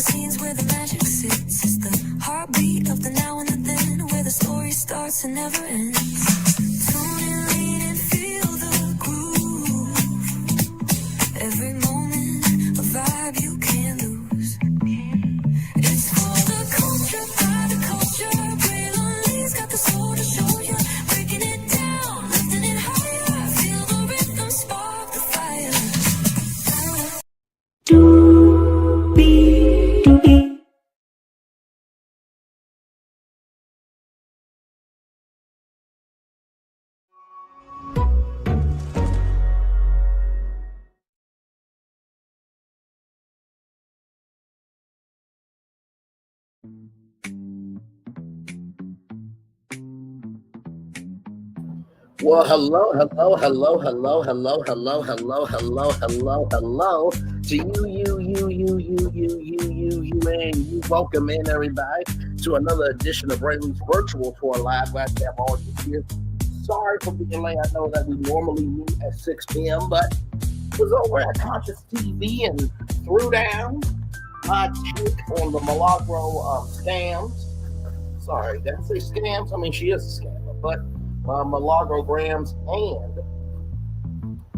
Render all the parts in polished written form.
scenes where the magic sits. It's the heartbeat of the now and the then, where the story starts and never ends. Tune in, lean and feel the groove. Every moment, a vibe you can't lose. It's for the culture, by the culture. Gray Lonely's got the soul to show you. Breaking it down, lifting it higher. Feel the rhythm, spark the fire. Well, hello to you, and you. Welcome in, everybody, to another edition of Brandy's Virtual Tour Live. Glad to have all of you here. Sorry for being late. I know that we normally meet at 6 p.m., but it was over at Conscious TV and threw down my take on the Milagro scams. Sorry, did I say scams? I mean, she is a scammer, but Milagro-grams and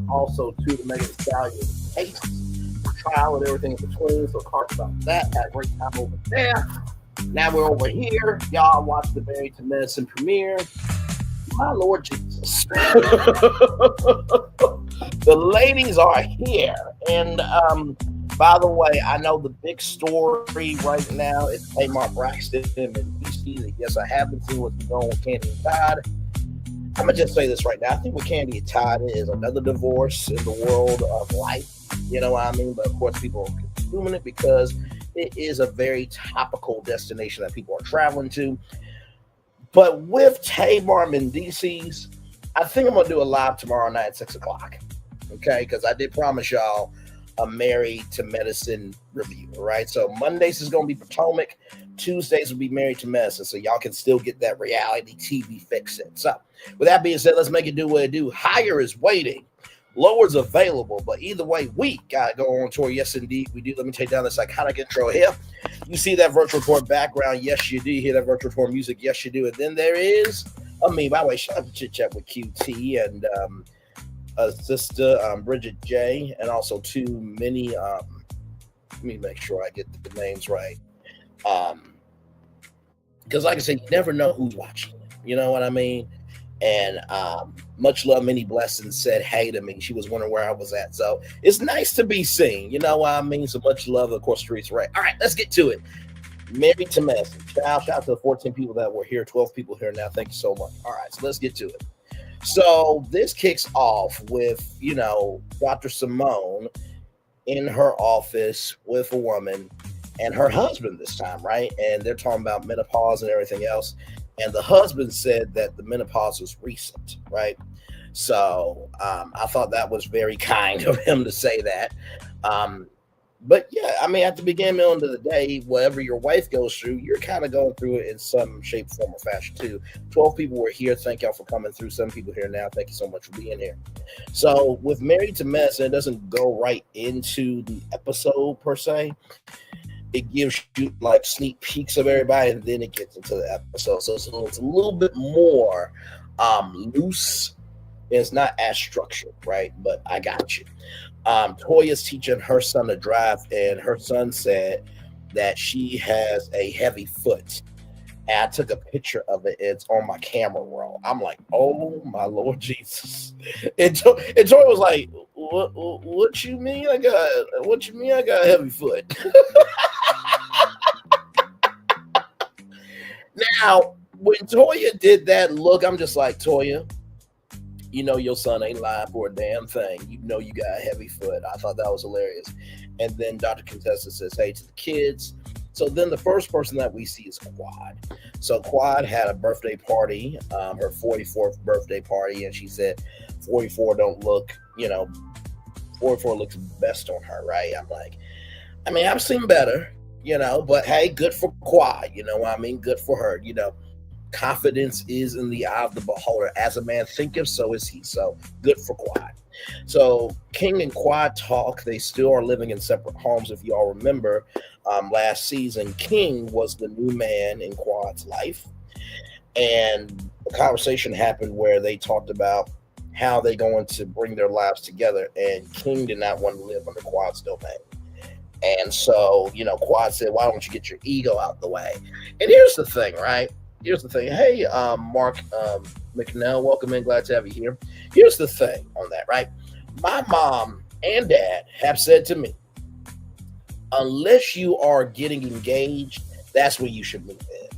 also to the Megan Stallion case, trial and everything in between. So talk about that. Had a great time over there. Now we're over here. Y'all watch the Married to Medicine premiere. My Lord Jesus. The ladies are here. And by the way, I know the big story right now is Tamar Braxton and DC. Yes, I have been seeing what's going on with Candy and Todd. I'm going to just say this right now. I think what Candy and Todd is another divorce in the world of life. You know what I mean? But of course, people are consuming it because it is a very topical destination that people are traveling to. But with Tamar Mendices, I think I'm going to do a live tomorrow night at 6 o'clock. Okay? Because I did promise y'all a Married to Medicine review, right? So Mondays is going to be Potomac. Tuesdays will be Married to Medicine, so y'all can still get that reality TV fix it. So with that being said, let's make it do what it do. Higher is waiting. Lower is available, but either way, we got to go on tour. Yes, indeed, we do. Let me take down the psychotic intro here. You see that virtual tour background? Yes, you do. You hear that virtual tour music? Yes, you do. And then there is, by the way, shout out to Chit Chat with QT and sister Bridget J, and also too many. Let me make sure I get the names right. Because like I said, you never know who's watching. You know what I mean? And much love, many blessings said hey to me. She was wondering where I was at. So it's nice to be seen. You know what I mean? So much love, of course, streets right. All right, let's get to it. Married to Medicine. Shout out to the 14 people that were here, 12 people here now. Thank you so much. All right, so let's get to it. So this kicks off with, Dr. Simone in her office with a woman and her husband this time, right? And they're talking about menopause and everything else. And the husband said that the menopause was recent, right? So I thought that was very kind of him to say that. But yeah, I mean, at the beginning and end of the day, whatever your wife goes through, you're kind of going through it in some shape, form, or fashion too. 12 people were here. Thank y'all for coming through. Some people here now. Thank you so much for being here. So with Married to Medicine, it doesn't go right into the episode per se. It gives you like sneak peeks of everybody, and then it gets into the episode. So it's a little bit more loose. It's not as structured, right? But I got you. Toya's teaching her son to drive, and her son said that she has a heavy foot. And I took a picture of it. It's on my camera roll. I'm like, oh my Lord Jesus! And Toya was like, "What you mean? I got a heavy foot?" Now, when Toya did that look, I'm just like, Toya, your son ain't lying for a damn thing. You got a heavy foot. I thought that was hilarious. And then Dr. Contessa says, hey to the kids. So then the first person that we see is Quad. So Quad had a birthday party, her 44th birthday party, and she said 44 don't look, 44 looks best on her, right? I'm like, I've seen better, but hey, good for Quad, good for her, confidence is in the eye of the beholder. As a man thinketh, so is he. So good for Quad. So King and Quad talk. They still are living in separate homes. If y'all remember, last season, King was the new man in Quad's life, and a conversation happened where they talked about how they're going to bring their lives together. And King did not want to live under Quad's domain. And so, Quad said, why don't you get your ego out the way? And here's the thing, right? Here's the thing. Hey, Mark McNell, welcome in. Glad to have you here. Here's the thing on that, right? My mom and dad have said to me, unless you are getting engaged, that's when you should move in.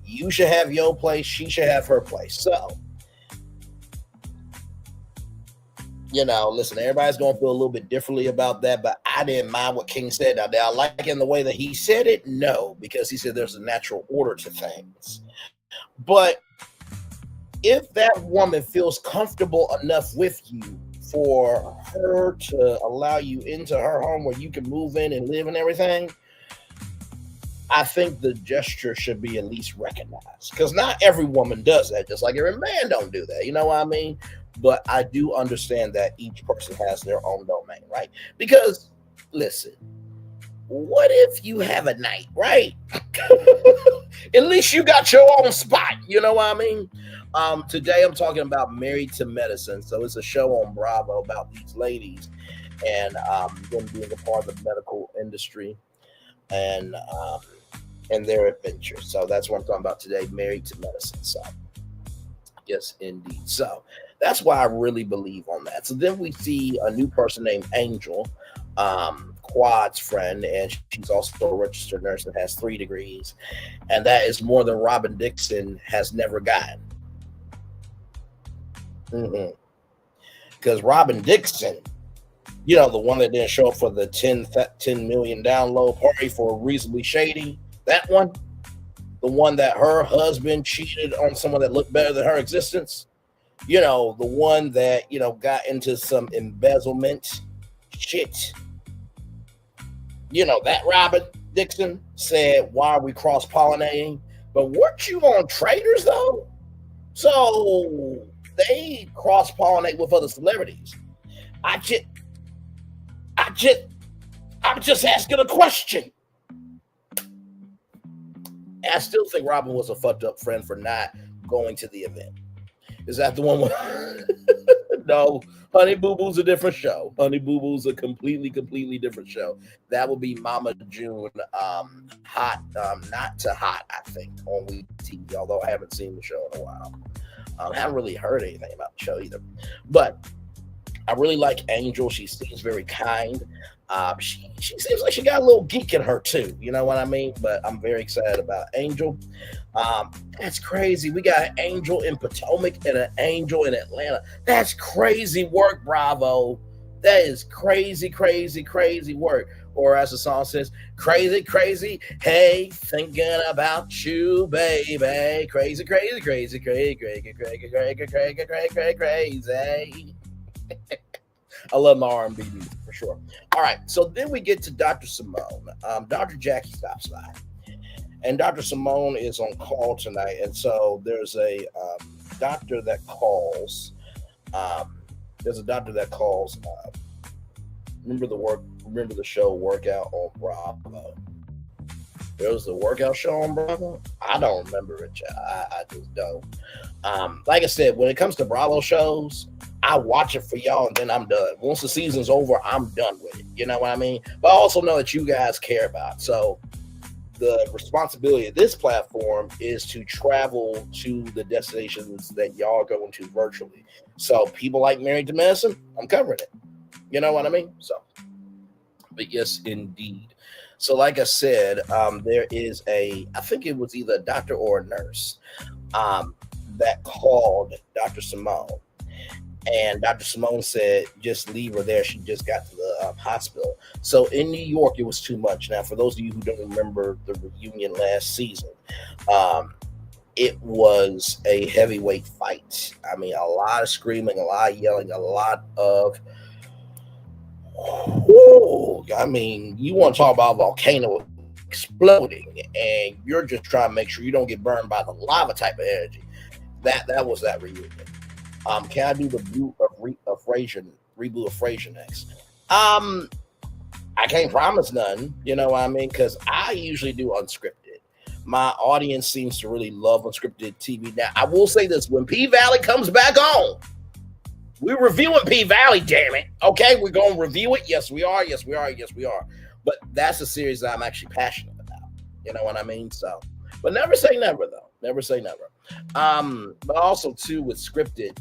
You should have your place. She should have her place. So, listen, everybody's going to feel a little bit differently about that, but I didn't mind what King said. Now, did I like it in the way that he said it? No, because he said there's a natural order to things. But if that woman feels comfortable enough with you for her to allow you into her home where you can move in and live and everything, I think the gesture should be at least recognized, because not every woman does that, just like every man don't do that. You know what I mean? But I do understand that each person has their own domain, right? Because, listen, what if you have a night, right? At least you got your own spot. You know what I mean? Today I'm talking about Married to Medicine. So it's a show on Bravo about these ladies and them being a part of the medical industry and their adventures. So that's what I'm talking about today, Married to Medicine. So yes, indeed. So that's why I really believe on that. So then we see a new person named Angel, Quad's friend, and she's also a registered nurse and has 3 degrees. And that is more than Robin Dixon has never gotten. Because Robin Dixon, the one that didn't show up for the 10 million download party for Reasonably Shady, that one, the one that her husband cheated on someone that looked better than her existence, the one that, got into some embezzlement shit. That Robin Dixon said, why are we cross-pollinating? But weren't you on Traders, though? So they cross-pollinate with other celebrities. I'm just asking a question. And I still think Robin was a fucked up friend for not going to the event. Is that the one with... No, Honey Boo Boo's a different show. Honey Boo Boo's a completely different show. That would be Mama June, Hot, Not to Hot, I think, on We TV, although I haven't seen the show in a while. I haven't really heard anything about the show either. But I really like Angel. She seems very kind. She seems like she got a little geek in her too. You know what I mean? But I'm very excited about Angel. That's crazy. We got an Angel in Potomac and an Angel in Atlanta. That's crazy work, Bravo. That is crazy work. Or as the song says, crazy. Hey, thinking about you, baby. Crazy. I love my R&B music for sure. All right, so then we get to Dr. Simone. Dr. Jackie stops by, and Dr. Simone is on call tonight. And so there's a doctor that calls. Remember the show Workout on Bravo? There was the workout show on Bravo. I don't remember it. I just don't. Like I said, when it comes to Bravo shows, I watch it for y'all and then I'm done. Once the season's over, I'm done with it. You know what I mean? But I also know that you guys care about it. So the responsibility of this platform is to travel to the destinations that y'all are going to virtually. So people like Married to Medicine, I'm covering it. You know what I mean? So, but yes, indeed. So like I said, there is I think it was either a doctor or a nurse that called Dr. Simone. And Dr. Simone said, just leave her there. She just got to the hospital. So in New York, it was too much. Now, for those of you who don't remember the reunion last season, it was a heavyweight fight. I mean, a lot of screaming, a lot of yelling, a lot of... I mean, you want to talk about a volcano exploding, and you're just trying to make sure you don't get burned by the lava type of energy. That was that reunion. Can I do the Blue Abrasion reboot of Frasier next. I can't promise none, you know what I mean? Because I usually do unscripted. My audience seems to really love unscripted TV. Now, I will say this: when P Valley comes back on, we're reviewing P Valley. Damn it! Okay, we're gonna review it. Yes, we are. Yes, we are. Yes, we are. But that's a series that I'm actually passionate about. You know what I mean? So, but never say never, though. Never say never. But also too with scripted,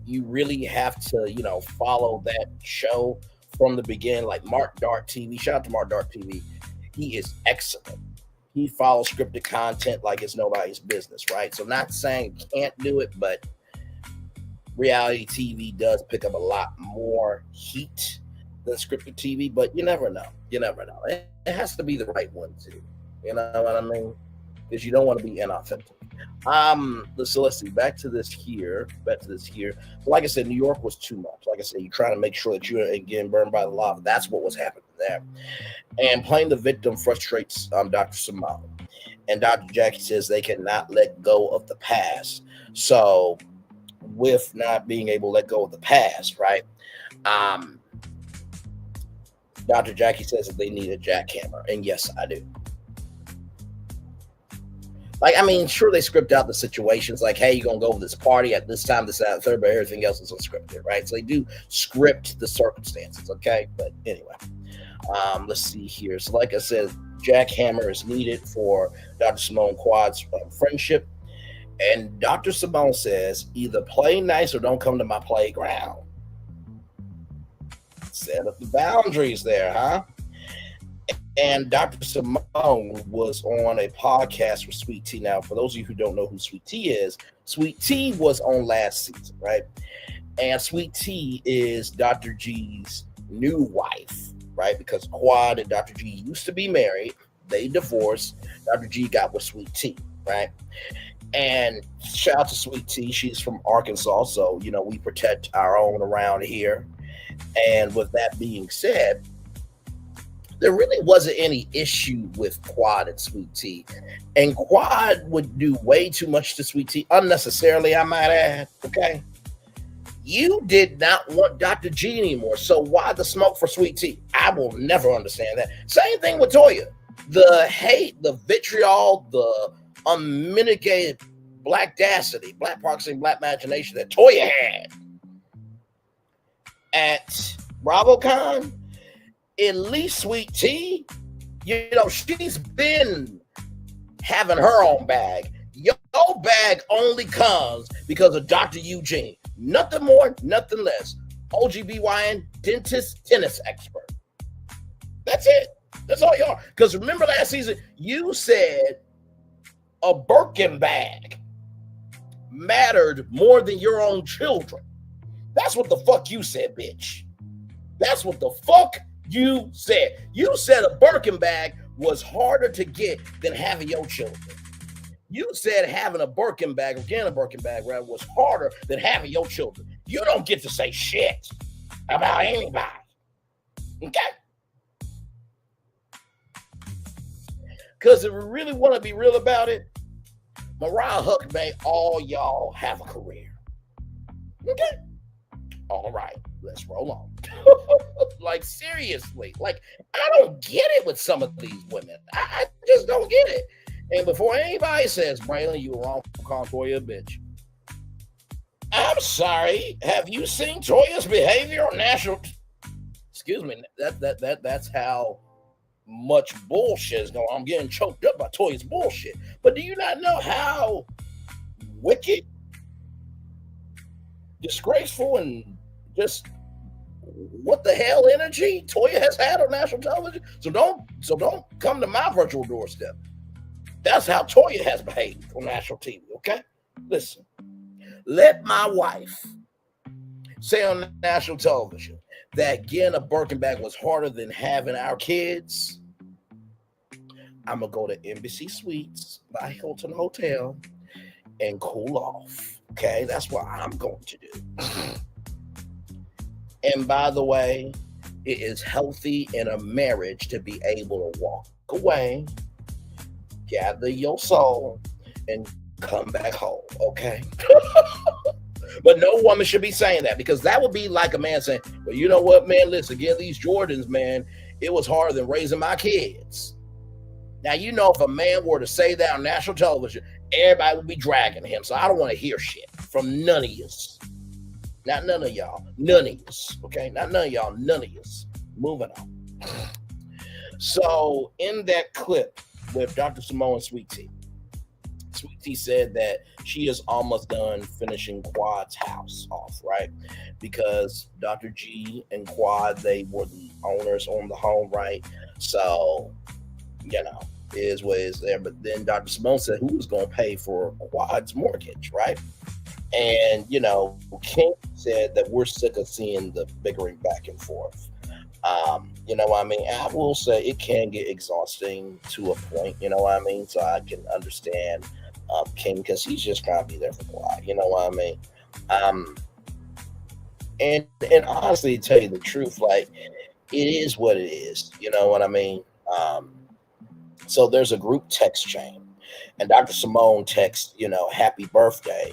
you really have to, follow that show from the beginning. Like Mark Dark TV. Shout out to Mark Dark TV. He is excellent. He follows scripted content like it's nobody's business, right? So not saying you can't do it, but reality TV does pick up a lot more heat than scripted TV, but you never know. You never know. It has to be the right one too. You know what I mean? Because you don't want to be inauthentic. Let's see. Back to this here. So like I said, New York was too much. Like I said, you're trying to make sure that you're getting burned by the lava. That's what was happening there. And playing the victim frustrates Dr. Simone. And Dr. Jackie says they cannot let go of the past. So with not being able to let go of the past, right? Dr. Jackie says that they need a jackhammer. And yes, I do. Like, I mean, sure, they script out the situations like, hey, you're going to go to this party at this time, this, that, and third, but everything else is unscripted, right? So they do script the circumstances, okay? But anyway, let's see here. So like I said, jackhammer is needed for Dr. Simone Quad's friendship. And Dr. Simone says, either play nice or don't come to my playground. Set up the boundaries there, huh? And Dr. Simone was on a podcast with Sweet Tea. Now, for those of you who don't know who Sweet Tea is, Sweet Tea was on last season, right? And Sweet Tea is Dr. G's new wife, right? Because Quad and Dr. G used to be married. They divorced. Dr. G got with Sweet Tea, right? And shout out to Sweet Tea. She's from Arkansas, so, we protect our own around here. And with that being said, there really wasn't any issue with Quad and Sweet Tea. And Quad would do way too much to Sweet Tea, unnecessarily, I might add, okay? You did not want Dr. G anymore, so why the smoke for Sweet Tea? I will never understand that. Same thing with Toya. The hate, the vitriol, the unmitigated blackdacity, black proxy, black imagination that Toya had at BravoCon, at least Sweet Tea, she's been having her own bag. Your bag only comes because of Doctor Eugene. Nothing more, nothing less. OGBYN, dentist, tennis expert. That's it. That's all you are. Because remember last season, you said a Birkin bag mattered more than your own children. That's what the fuck you said, bitch. That's what the fuck you said. You said a Birkin bag was harder to get than having your children. You said having a Birkin bag, or getting a Birkin bag, rather, was harder than having your children. You don't get to say shit about anybody. Okay? Because if we really want to be real about it, Mariah Huck made all y'all have a career. Okay? All right, let's roll on. Like, seriously. Like, I don't get it with some of these women. I just don't get it. And before anybody says, Braylon, you were wrong for calling Toya a bitch. I'm sorry. Have you seen Toya's behavior on national? Excuse me. That's how much bullshit is going on. I'm getting choked up by Toya's bullshit. But do you not know how wicked, disgraceful, and just what the hell energy Toya has had on national television? So don't come to my virtual doorstep. That's how Toya has behaved on national TV, okay? Listen, let my wife say on national television that getting a Birkin bag was harder than having our kids. I'm going to go to Embassy Suites by Hilton Hotel and cool off, okay? That's what I'm going to do. And by the way, it is healthy in a marriage to be able to walk away, gather your soul, and come back home, okay? But no woman should be saying that, because that would be like a man saying, well, you know what, man, listen, get these Jordans, man. It was harder than raising my kids. Now, you know, if a man were to say that on national television, everybody would be dragging him. So I don't want to hear shit from none of you. Not none of y'all. None of you. Okay? Not none of y'all. None of you. Moving on. So in that clip with Dr. Simone and Sweet Tea, Sweet Tea said that she is almost done finishing Quad's house off, right? Because Dr. G and Quad, they were the owners on the home, right? So, you know, it is what it is there. But then Dr. Simone said who was going to pay for Quad's mortgage, right? And, you know, King said that we're sick of seeing the bickering back and forth. You know what I mean? I will say it can get exhausting to a point, you know what I mean? So I can understand King, because he's just trying to be there for Quad, you know what I mean? And honestly, to tell you the truth, like, it is what it is, you know what I mean? So there's a group text chain, and Dr. Simone texts, you know, happy birthday,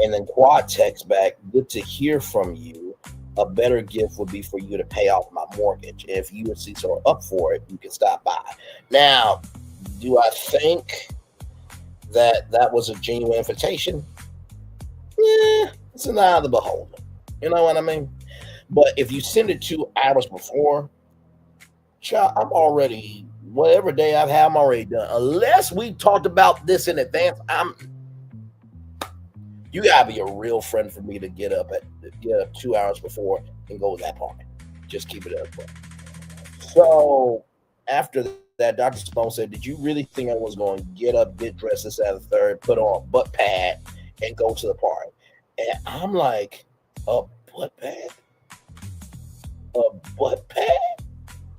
and then Quad texts back, good to hear from you. A better gift would be for you to pay off my mortgage. If you and Cecil are up for it, you can stop by. Now, do I think that that was a genuine invitation? Yeah, it's an eye of the beholder. You know what I mean? But if you send it 2 hours before, child, I'm already, whatever day I've had, I'm already done. Unless we talked about this in advance, you gotta be a real friend for me to get up 2 hours before and go to that party. Just keep it up. So after that, Dr. Simone said, did you really think I was going to get up, get dressed, this, that, and the third, put on a butt pad, and go to the party? And I'm like, a butt pad? A butt pad?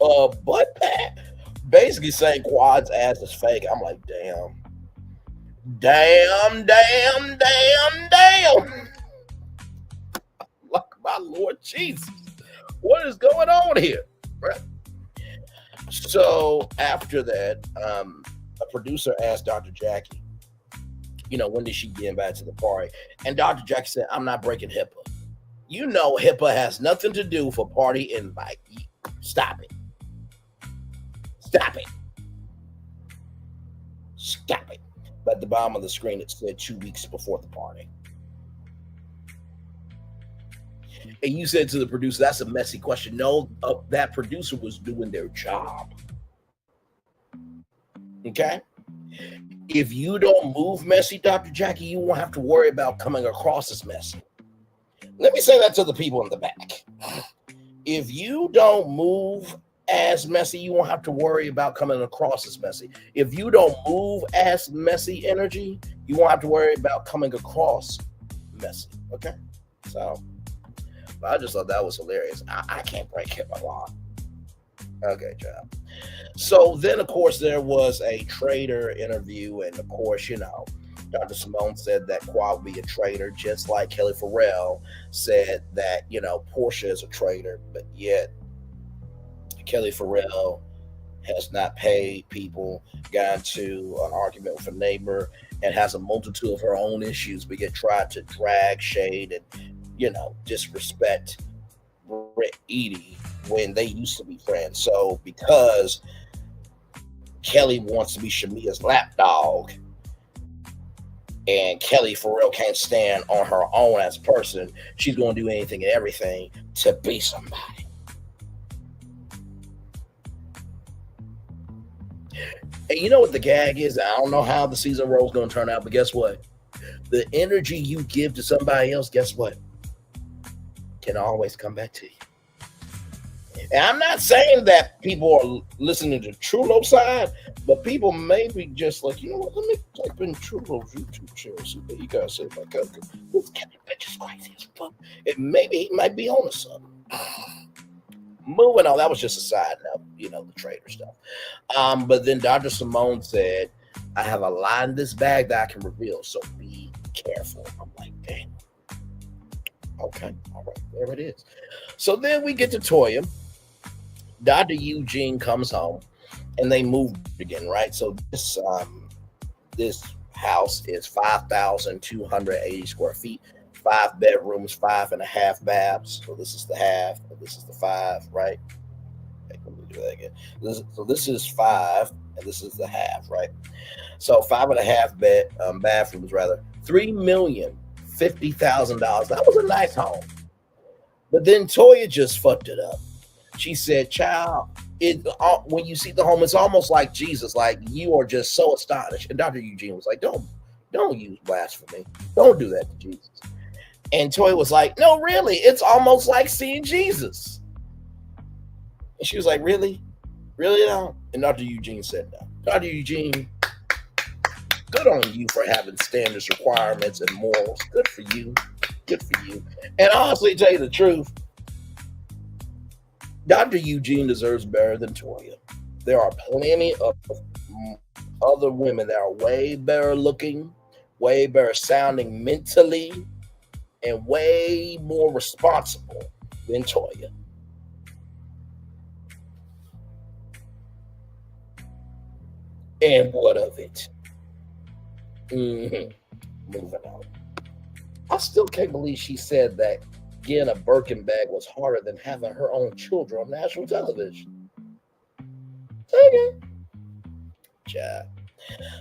A butt pad? Basically saying Quad's ass is fake. I'm like, damn. Damn. Like, my Lord Jesus. What is going on here? Right? So after that, a producer asked Dr. Jackie, you know, when did she get invited to the party? And Dr. Jackie said, I'm not breaking HIPAA. You know HIPAA has nothing to do for party invite. Stop it. Stop it. Stop it. But at the bottom of the screen, it said 2 weeks before the party. And you said to the producer, that's a messy question. No, that producer was doing their job. Okay? If you don't move messy, Dr. Jackie, you won't have to worry about coming across as messy. Let me say that to the people in the back. If you don't move as messy, you won't have to worry about coming across as messy. If you don't move as messy energy, you won't have to worry about coming across messy. Okay? So, I just thought that was hilarious. I can't break HIPAA law. Okay, child. So then, of course, there was a trader interview, and of course, you know, Dr. Simone said that Quad would be a traitor, just like Kelly Farrell said that, you know, Portia is a traitor, but yet Kelly Farrell has not paid people, got into an argument with a neighbor, and has a multitude of her own issues, but yet tried to drag, shade, and, you know, disrespect Britt Edie when they used to be friends. So because Kelly wants to be Shamia's lapdog, and Kelly Farrell can't stand on her own as a person, she's going to do anything and everything to be somebody. And you know what the gag is? I don't know how the season role is going to turn out, but guess what? The energy you give to somebody else, guess what? Can always come back to you. And I'm not saying that people are listening to True Love's side, but people may be just like, you know what, let me type in True Love's YouTube channel, see what you guys say about that. This bitch is crazy as fuck. And maybe he might be on to something. Moving on, that was just a side note, you know, the trader stuff. But then Dr. Simone said, I have a lot in this bag that I can reveal, so be careful. I'm like, damn. Okay, all right, there it is. So then we get to Toya. Dr. Eugene comes home, and they moved again, right? So this house is 5,280 square feet, 5 bedrooms, 5.5 baths. So this is the half, and this is the 5, right? Okay, let me do that again. This is 5, and this is the half, right? So 5.5 bathrooms, rather. $3,050,000. That was a nice home. But then Toya just fucked it up. She said, "Child, when you see the home, it's almost like Jesus. Like you are just so astonished." And Dr. Eugene was like, "Don't use blasphemy. Don't do that to Jesus." And Toya was like, "No, really, it's almost like seeing Jesus." And she was like, "Really, really no?" And Dr. Eugene said, "No." Dr. Eugene, good on you for having standards, requirements, and morals. Good for you. Good for you. And honestly, tell you the truth, Dr. Eugene deserves better than Toya. There are plenty of other women that are way better looking, way better sounding mentally, and way more responsible than Toya. And what of it? Moving on. I still can't believe she said that getting a Birkin bag was harder than having her own children on national television. Okay. Yeah.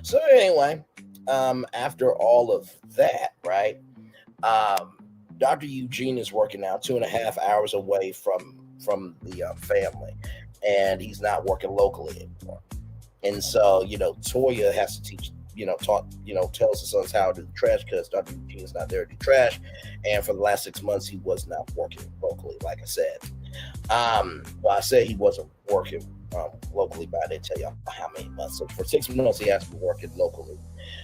So anyway, after all of that, right? Dr. Eugene is working now 2.5 hours away from the family, and he's not working locally anymore. And so, Toya has to teach, tells his sons how to do trash because Dr. Eugene is not there to do trash. And for the last 6 months, he was not working locally, like I said. Well, I said he wasn't working locally, but I didn't tell y'all how many months. So for 6 months, he has to be working locally.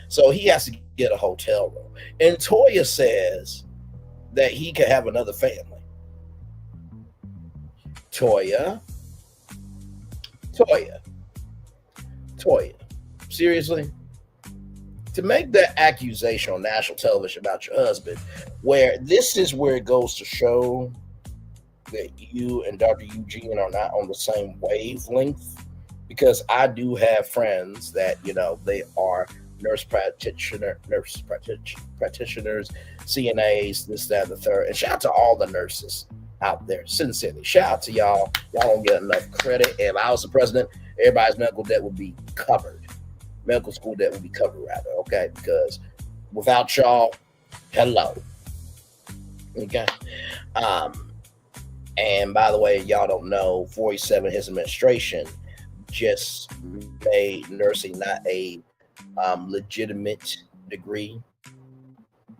So he has to get a hotel room. And Toya says that he could have another family. Toya. Seriously? To make that accusation on national television about your husband, where this is where it goes to show that you and Dr. Eugene are not on the same wavelength, because I do have friends that, they are nurse practitioners, CNAs, this, that, and the third. And shout out to all the nurses out there. Sincerely, shout out to y'all. Y'all don't get enough credit. If I was the president, everybody's medical debt would be covered. Medical school debt would be covered, rather, okay? Because without y'all, hello. Okay? And by the way, y'all don't know, 47, his administration just made nursing not a legitimate degree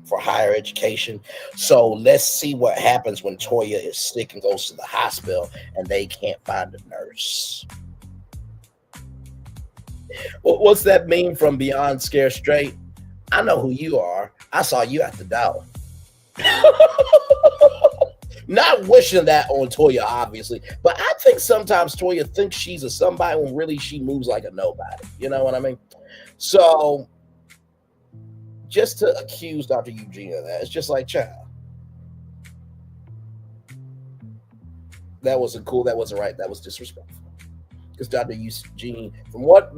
for higher education. So let's see what happens when Toya is sick and goes to the hospital and they can't find a nurse. What's that meme from Beyond Scare Straight? I know who you are. I saw you at the door. Not wishing that on Toya, obviously, but I think sometimes Toya thinks she's a somebody when really she moves like a nobody. You know what I mean? So just to accuse Dr. Eugene of that, it's just like, child, that wasn't cool. That wasn't right. That was disrespectful. Because Dr. Eugene, from what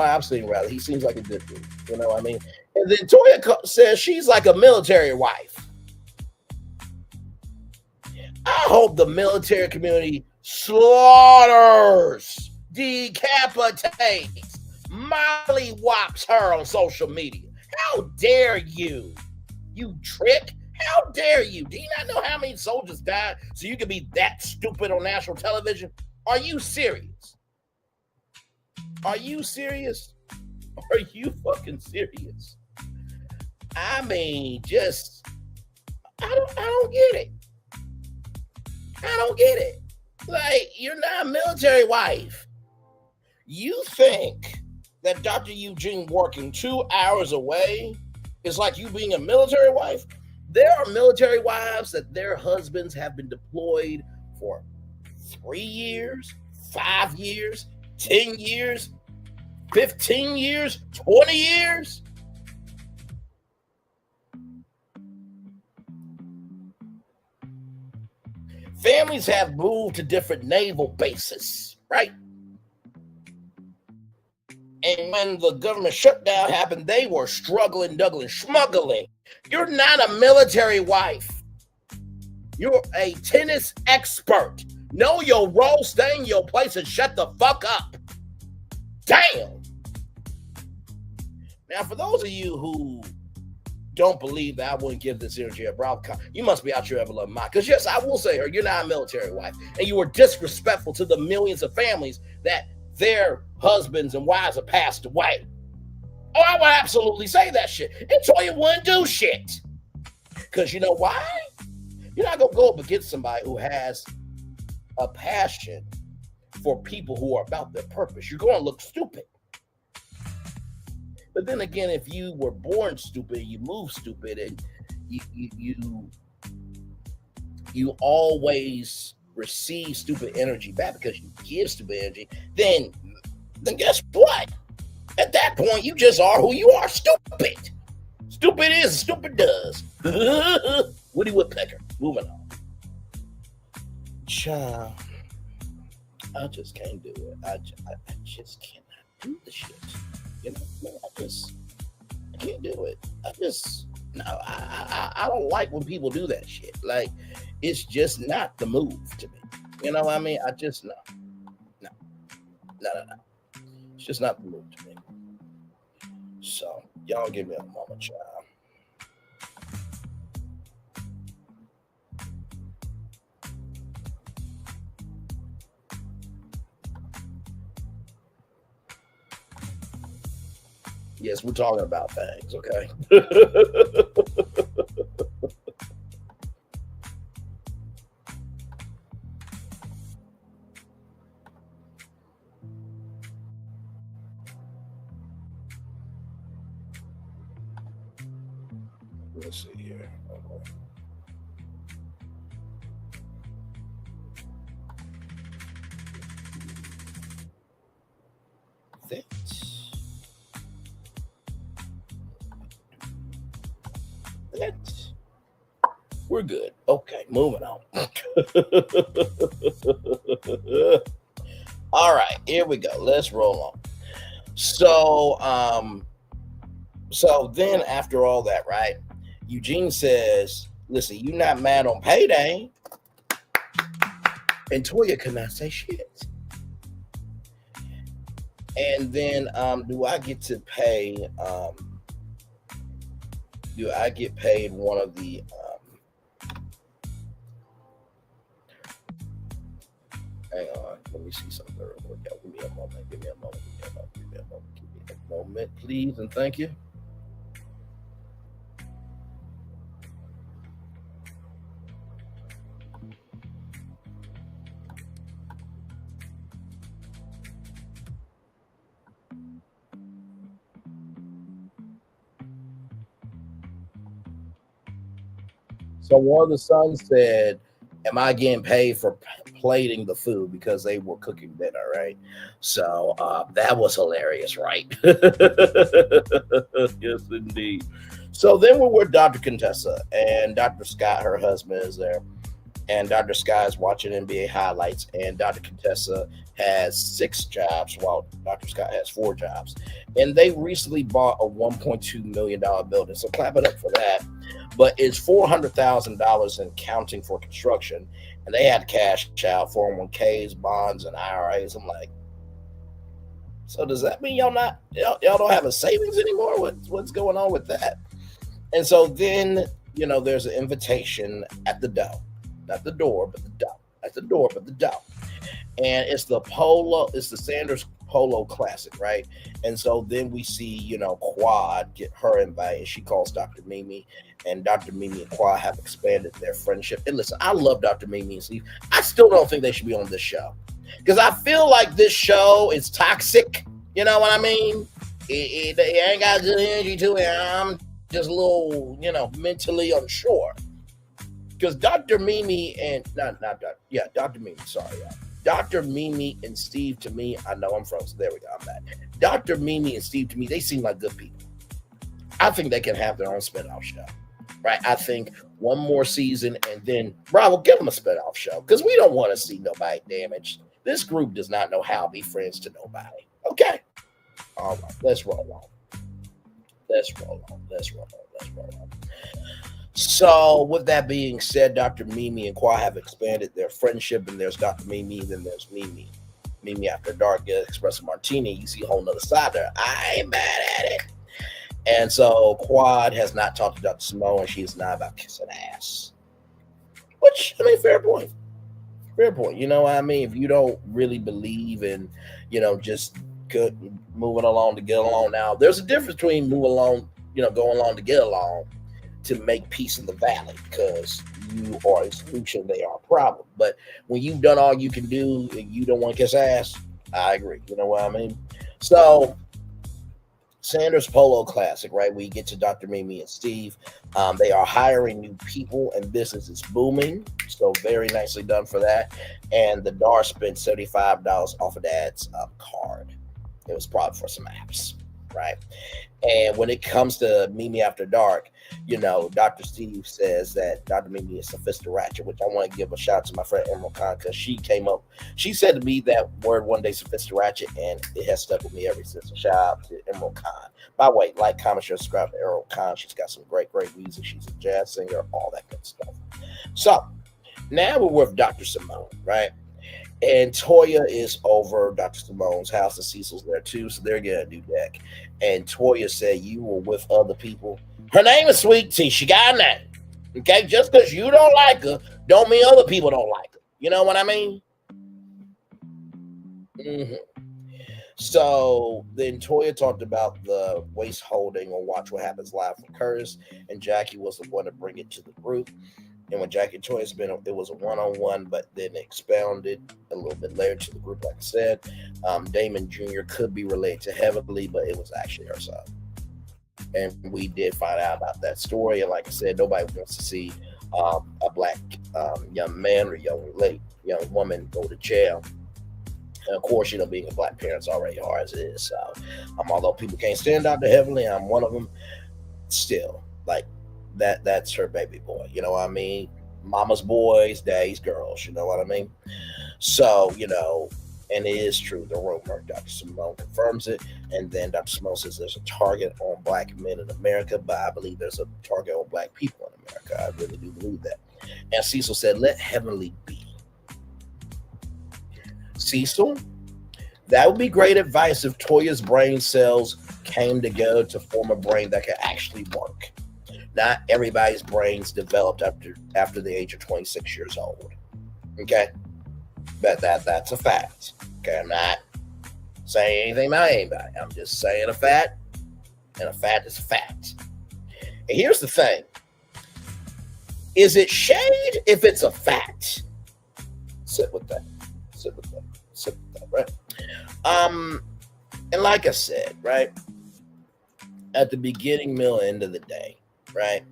I've seen, rather, he seems like a good dude. You know what I mean? And then Toya says she's like a military wife. I hope the military community slaughters, decapitates, mollywops her on social media. How dare you? You trick? How dare you? Do you not know how many soldiers died so you can be that stupid on national television? Are you serious? Are you serious? Are you fucking serious? I mean, I don't get it. I don't get it. Like, you're not a military wife. You think that Dr. Eugene working 2 hours away is like you being a military wife? There are military wives that their husbands have been deployed for 3 years, 5 years, 10 years, 15 years, 20 years. Families have moved to different naval bases, right? And when the government shutdown happened, they were struggling, smuggling You're not a military wife. You're a tennis expert. Know your role, stay in your place, and shut the fuck up. Damn. Now, for those of you who don't believe that I wouldn't give this energy a brow, you must be out your ever loving mind. Because yes, I will say her, you're not a military wife, and you were disrespectful to the millions of families that their husbands and wives have passed away. Oh, I would absolutely say that shit. And Toya wouldn't do shit. Because you know why? You're not going to go up against somebody who has a passion for people who are about their purpose. You're going to look stupid. But then again, if you were born stupid, you move stupid, and you always receive stupid energy back because you give stupid energy, then guess what? At that point, you just are who you are, stupid. Stupid is, stupid does. Woody Woodpecker. Moving on. Child, I just can't do it. I just cannot do the shit. You know, I can't do it. I don't like when people do that shit. Like, it's just not the move to me. You know what I mean? No. It's just not the move to me. So, y'all give me a moment, child. Yes, we're talking about things, okay? Let's see here. Okay. That's we're good. Okay, moving on. All right, here we go. Let's roll on. So then after all that, right? Eugene says, listen, you're not mad on payday. And Toya could not say shit. And then do I get paid one of the hang on, let me see something real quick. Give me a moment, please, and thank you. So one of the sons said, am I getting paid for plating the food because they were cooking dinner, right? So that was hilarious, right? Yes, indeed. So then we're with Dr. Contessa, and Dr. Scott, her husband, is there. And Dr. Scott is watching NBA highlights, and Dr. Contessa has 6 jobs while Dr. Scott has 4 jobs. And they recently bought a $1.2 million building. So clap it up for that. But it's $400,000 in counting for construction. And they had to cash out 401ks, bonds, and IRAs. I'm like, so does that mean y'all don't have a savings anymore? What's going on with that? And so then, there's an invitation at the door. Not the door, but the door. At the door, but the door. And it's the Polo, it's the Sanders Polo Classic, right? And so then we see, Quad get her invite, and she calls Dr. Mimi, and Dr. Mimi and Quad have expanded their friendship. And listen, I love Dr. Mimi and Steve. I still don't think they should be on this show because I feel like this show is toxic. You know what I mean? It ain't got good energy to it. I'm just a little, mentally unsure. Because Dr. Mimi and Dr. Mimi, sorry, y'all. Dr. Mimi and Steve, to me, I know I'm frozen. There we go. I'm back. Dr. Mimi and Steve, to me, they seem like good people. I think they can have their own spinoff show, right? I think one more season, and then, we'll give them a spinoff show because we don't want to see nobody damaged. This group does not know how to be friends to nobody. Okay. All right. Let's roll on. Let's roll on. Let's roll on. Let's roll on. So, with that being said, Dr. Mimi and Qua have expanded their friendship, and there's Dr. Mimi, then there's Mimi. Mimi After Dark gets Espresso Martini. You see a whole nother side there. I ain't mad at it. And so, Quad has not talked to Dr. Simone, and she's not about kissing ass. Which, I mean, fair point. Fair point. You know what I mean? If you don't really believe in, just good, moving along to get along. Now, there's a difference between moving along, going along to get along, to make peace in the valley, because you are a solution, they are a problem. But when you've done all you can do and you don't want to kiss ass, I agree. You know what I mean? So, Sanders Polo Classic, right? We get to Dr. Mimi and Steve. They are hiring new people and business is booming. So very nicely done for that. And the DAR spent $75 off of Dad's card. It was probably for some apps, right? And when it comes to Mimi After Dark, Dr. Steve says that Dr. Mimi is sophisticated, which I want to give a shout out to my friend Emerald Khan, because she said to me that word one day, sophisticated, and it has stuck with me ever since. So shout out to Emerald Khan. By the way, like, comment, share, subscribe to Emerald Khan. She's got some great music. She's a jazz singer, all that good stuff. So now we're with Dr. Simone, right? And Toya is over Dr. Simone's house, and Cecil's there too, so they're getting a new deck. And Toya said, you were with other people. Her name is Sweet Tea. She got a name. Okay? Just because you don't like her, don't mean other people don't like her. You know what I mean? Mm-hmm. So then Toya talked about the waist holding on Watch What Happens Live from Curtis, and Jackie was the one to bring it to the group. And when Jackie and Toya it was a one-on-one, but then expounded a little bit later to the group, like I said. Damon Jr. could be related to Heavenly, but it was actually her son. And we did find out about that story. And like I said, nobody wants to see a black young man or young woman go to jail. And of course, being a black parent's already hard as it is. So, although people can't stand Dr. Heavenly, I'm one of them. Still, like, that's her baby boy. You know what I mean? Mama's boys, daddy's girls. You know what I mean? So, and it is true. The rumor, Dr. Simone confirms it. And then Dr. Simone says there's a target on black men in America, but I believe there's a target on black people in America. I really do believe that. And Cecil said, let Heavenly be. Cecil, that would be great advice if Toya's brain cells came together to form a brain that could actually work. Not everybody's brains developed after the age of 26 years old. Okay? But that's a fact. Okay, I'm not saying anything about anybody. I'm just saying a fact, and a fact is a fact. And here's the thing. Is it shade if it's a fact? Sit with that, right? And like I said, right, at the beginning, middle, end of the day, right,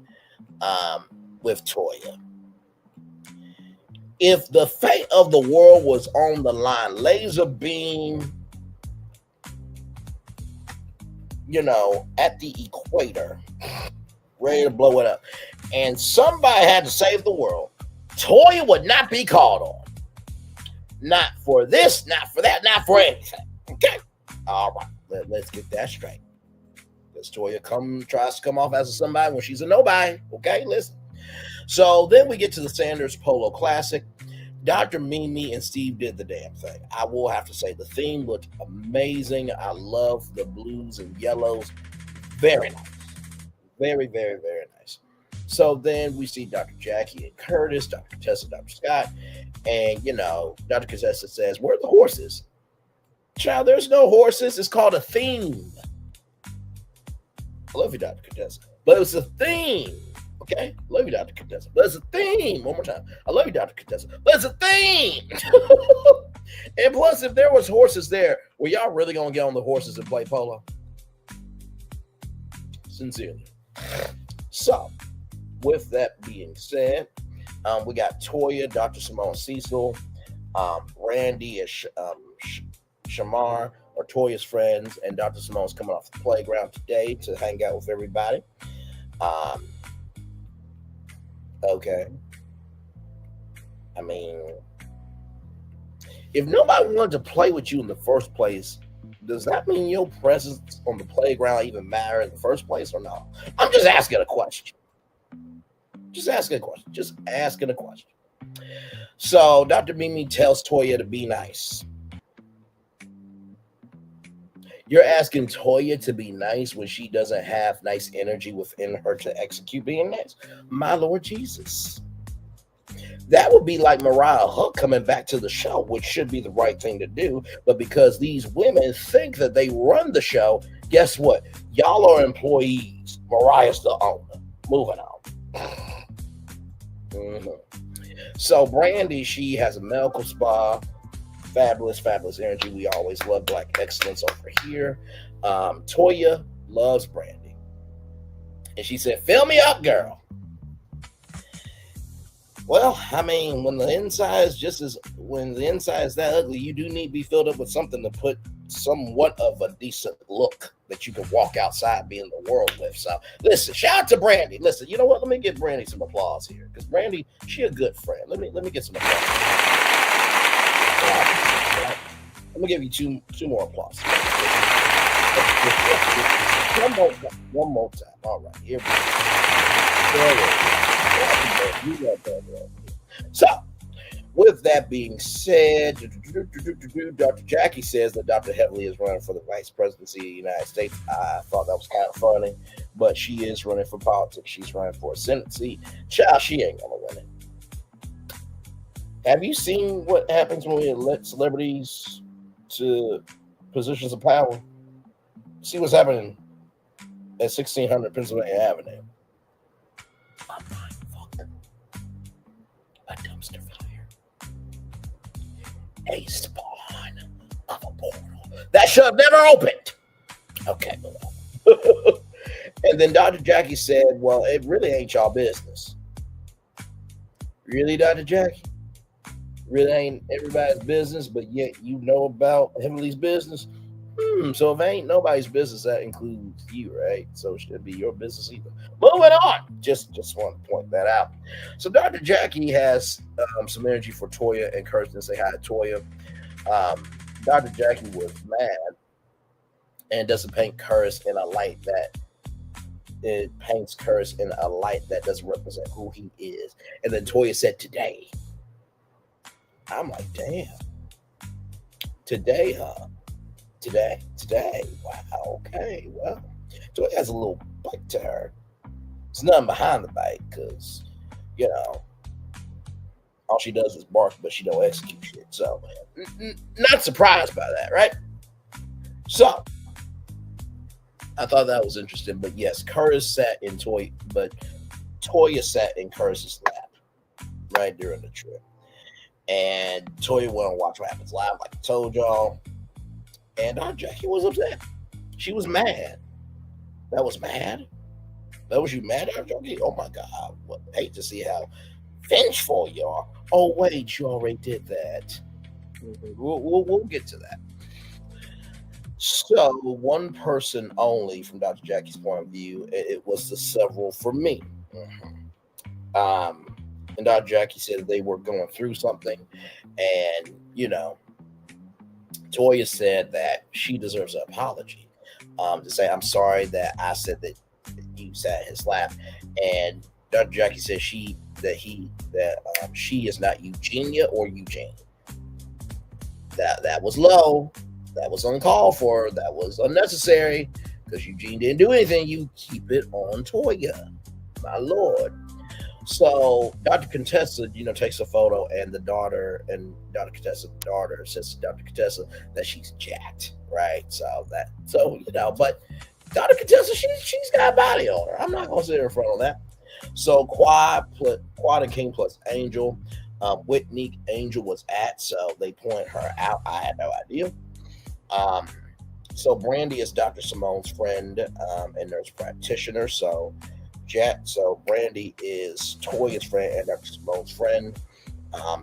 with Toya, if the fate of the world was on the line, laser beam, at the equator, ready to blow it up, and somebody had to save the world, Toya would not be called on. Not for this, not for that, not for anything. Okay? All right. Let's get that straight. Because Toya tries to come off as a somebody when she's a nobody. Okay? Listen. So then we get to the Sanders Polo Classic. Dr. Mimi and Steve did the damn thing. I will have to say the theme looked amazing. I love the blues and yellows. Very nice. Very, very, very nice. So then we see Dr. Jackie and Curtis, Dr. Tessa, Dr. Scott, and, Dr. Contessa says, where are the horses? Child, there's no horses. It's called a theme. I love you, Dr. Contessa. But it was a theme. Okay? I love you, Dr. Contessa. But it's a theme. One more time. I love you, Dr. Contessa. But it's a theme. And plus, if there was horses there, were y'all really going to get on the horses and play polo? Sincerely. So, with that being said, we got Toya, Dr. Simone, Cecil, Brandy, and Shamar are Toya's friends, and Dr. Simone's coming off the playground today to hang out with everybody. Okay. I mean, if nobody wanted to play with you in the first place, does that mean your presence on the playground even matter in the first place or no? I'm just asking a question. Just asking a question. Just asking a question. So Dr. Mimi tells Toya to be nice. You're asking Toya to be nice when she doesn't have nice energy within her to execute being nice? My Lord Jesus. That would be like Mariah Huck coming back to the show, which should be the right thing to do. But because these women think that they run the show, guess what? Y'all are employees. Mariah's the owner. Moving on. Mm-hmm. So Brandy, she has a medical spa. Fabulous energy. We always love Black excellence over here. Toya loves Brandy. And she said, fill me up, girl. Well, I mean, when the inside is that ugly, you do need to be filled up with something to put somewhat of a decent look that you can walk outside be in the world with. So listen, shout out to Brandy. Listen, you know what? Let me give Brandy some applause here. Because Brandy, she a good friend. Let me get some applause. Let me give you two more applause. One more time. All right, here we go. So, with that being said, Dr. Jackie says that Dr. Heavily is running for the vice presidency of the United States. I thought that was kind of funny, but she is running for politics. She's running for a Senate seat. Child, she ain't gonna win it. Have you seen what happens when we elect celebrities to positions of power? See what's happening at 1600 Pennsylvania Avenue. A mindfuck. A dumpster fire. A spawn of a portal that should have never opened. Okay, and then Dr. Jackie said, well, it really ain't y'all business. Really, Dr. Jackie? Really ain't everybody's business, but yet you know about Heavenly's business? So if it ain't nobody's business, that includes you, right? So it should be your business either. Moving on. Just want to point that out. So Dr. Jackie has some energy for Toya and Kirsten. Say hi to Toya. Dr. Jackie was mad and doesn't paint Curtis in a light that it paints Curtis in a light that doesn't represent who he is. And then Toya said, today. I'm like, damn. Today, huh? Today. Wow, okay. Well, Toya has a little bite to her. There's nothing behind the bite because, you know, all she does is bark, but she don't execute shit. So, not surprised by that, right? So, I thought that was interesting. But yes, Curtis sat in Toya sat in Curtis's lap right during the trip. And Toya went on Watch What Happens Live, like I told y'all. And Dr. Jackie was upset. She was mad. That was mad? That was you mad, Dr. Jackie? Oh my God. I hate to see how vengeful you are. Oh, wait, you already did that. We'll get to that. So, one person only from Dr. Jackie's point of view, it was the several for me. And Dr. Jackie said they were going through something. And, you know, Toya said that she deserves an apology. To say, I'm sorry that I said that you sat in his lap. And Dr. Jackie said she is not Eugenia or Eugene. That was low. That was uncalled for. That was unnecessary because Eugene didn't do anything. You keep it on Toya, my Lord. So Dr. Contessa, takes a photo, and Dr. Contessa's daughter says to Dr. Contessa that she's jacked, right? But Dr. Contessa, she's got a body on her. I'm not gonna sit in front of that. So Quad and King plus Angel, Whitney Angel was at, so they point her out. I had no idea. So Brandy is Dr. Simone's friend and nurse practitioner. So Brandy is Toya's friend and Dr. Simone's friend.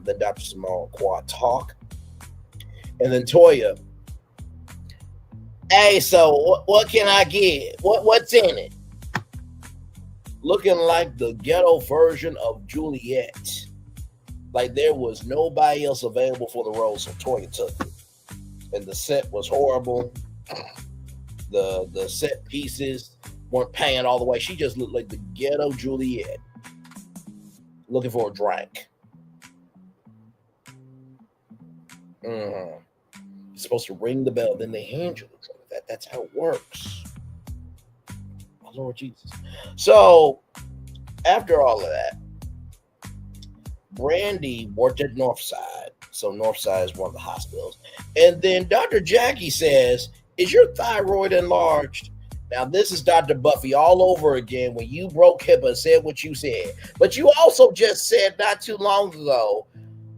Then Dr. Simone Quad talk. And then Toya, hey, so what can I get? What's in it? Looking like the ghetto version of Juliet. Like there was nobody else available for the role, so Toya took it. And the set was horrible. The set pieces weren't paying all the way. She just looked like the ghetto Juliet looking for a drink. You're supposed to ring the bell, then they hand you the drink. That's how it works. My Lord Jesus. So after all of that, Brandy worked at Northside. So Northside is one of the hospitals. And then Dr. Jackie says, "Is your thyroid enlarged?" Now, this is Dr. Buffie all over again when you broke HIPAA and said what you said. But you also just said not too long ago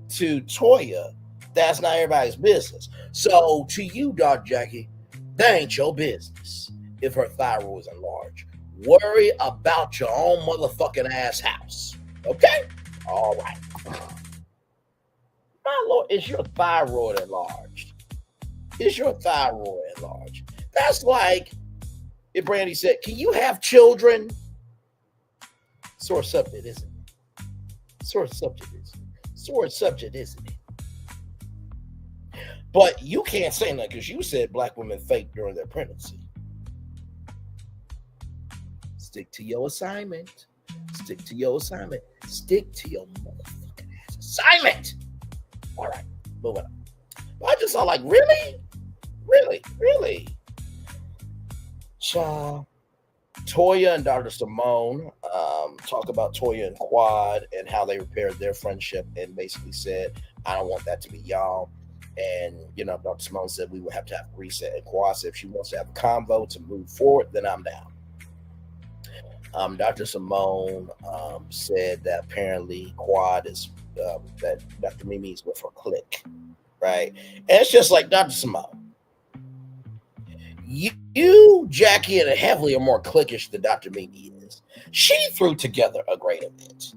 to Toya, that's not everybody's business. So to you, Dr. Jackie, that ain't your business if her thyroid is enlarged. Worry about your own motherfucking ass house. Okay? All right. My Lord, is your thyroid enlarged? Is your thyroid enlarged? That's like if Brandy said, "Can you have children?" Sore subject, isn't it? Sore subject, isn't it? Sore subject, isn't it? But you can't say that because you said black women fake during their pregnancy. Stick to your assignment. Stick to your assignment. Stick to your motherfucking ass assignment. All right, moving on. I just saw like, really? Toya and Dr. Simone talk about Toya and Quad and how they repaired their friendship and basically said, "I don't want that to be y'all." And, Dr. Simone said we would have to have a reset. And Quad said if she wants to have a convo to move forward, then I'm down. Dr. Simone said that apparently Quad is, that Dr. Mimi is with her clique, right? And it's just like, Dr. Simone, you, Jackie, and Heavily are more cliquish than Dr. Mimi is. She threw together a great event.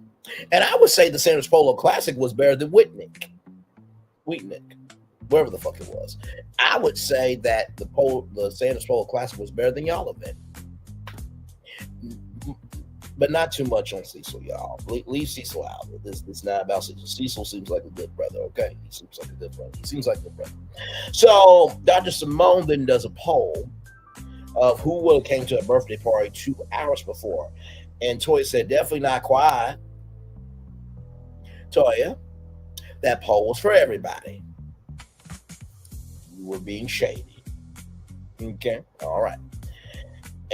And I would say the Sanders Polo Classic was better than Wheatnick, wherever the fuck it was. I would say that the Sanders Polo Classic was better than y'all event. But not too much on Cecil, y'all. Leave Cecil out. This is not about Cecil. Cecil seems like a good brother, okay? He seems like a good brother. So Dr. Simone then does a poll of who would have came to a birthday party 2 hours before. And Toya said, definitely not quiet. Toya, that poll was for everybody. You were being shady. Okay? All right.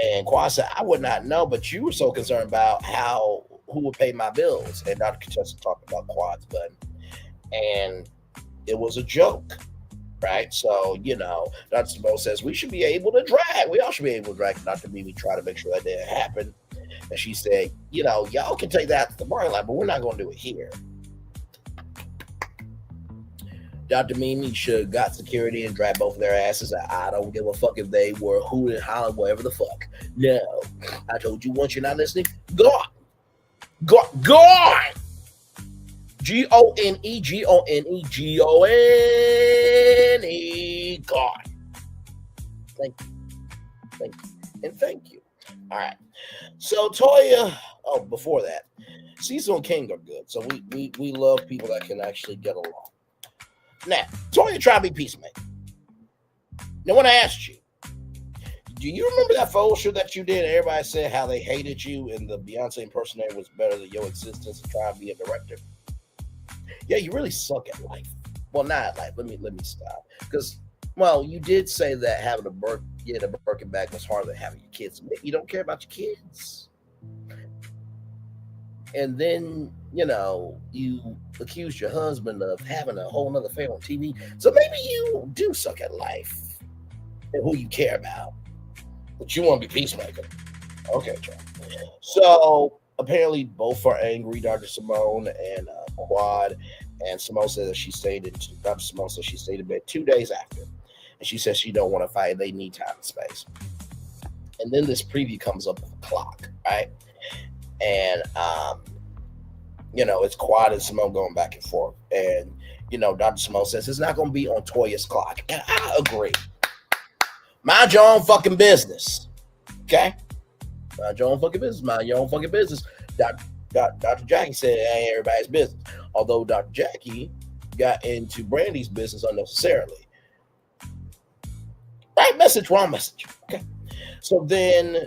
And Quad said, I would not know, but you were so concerned about who would pay my bills. And Dr. Contessa talked about Quad's button. And it was a joke, right? So, Dr. Simone says, we should be able to drag. We all should be able to drag. Dr. Mimi tried to make sure that didn't happen. And she said, y'all can take that to the parking lot, but we're not going to do it here. Dr. Mimi should have got security and dragged both of their asses. I don't give a fuck if they were hooting and hollering, whatever the fuck. No. I told you once, you're not listening. Gone. Gone. Gone. Gone. Gone. Thank you. And thank you. All right. So Toya, before that, Cecil and King are good. So we love people that can actually get along. Now, Toya tried to be peacemaker. Now, when I asked you, do you remember that photo shoot that you did? Everybody said how they hated you and the Beyonce impersonator was better than your existence and trying to be a director. Yeah, you really suck at life. Well, not at life. Let me stop. Because, you did say that having a Birkin bag was harder than having your kids. Maybe you don't care about your kids. And then, you accused your husband of having a whole nother affair on TV. So maybe you do suck at life and who you care about. But you want to be peacemaker. Okay, John. So apparently both are angry, Dr. Simone and Quad. And Simone says that Dr. Simone says she stayed in bed 2 days after. And she says she don't want to fight. They need time and space. And then this preview comes up with a clock, right? And, it's Quad and Simone going back and forth. And, Dr. Simone says it's not going to be on Toya's clock. And I agree. Mind your own fucking business. Okay? Mind your own fucking business. Dr. Jackie said it ain't everybody's business. Although Dr. Jackie got into Brandy's business unnecessarily. Right message, wrong message. Okay. So then,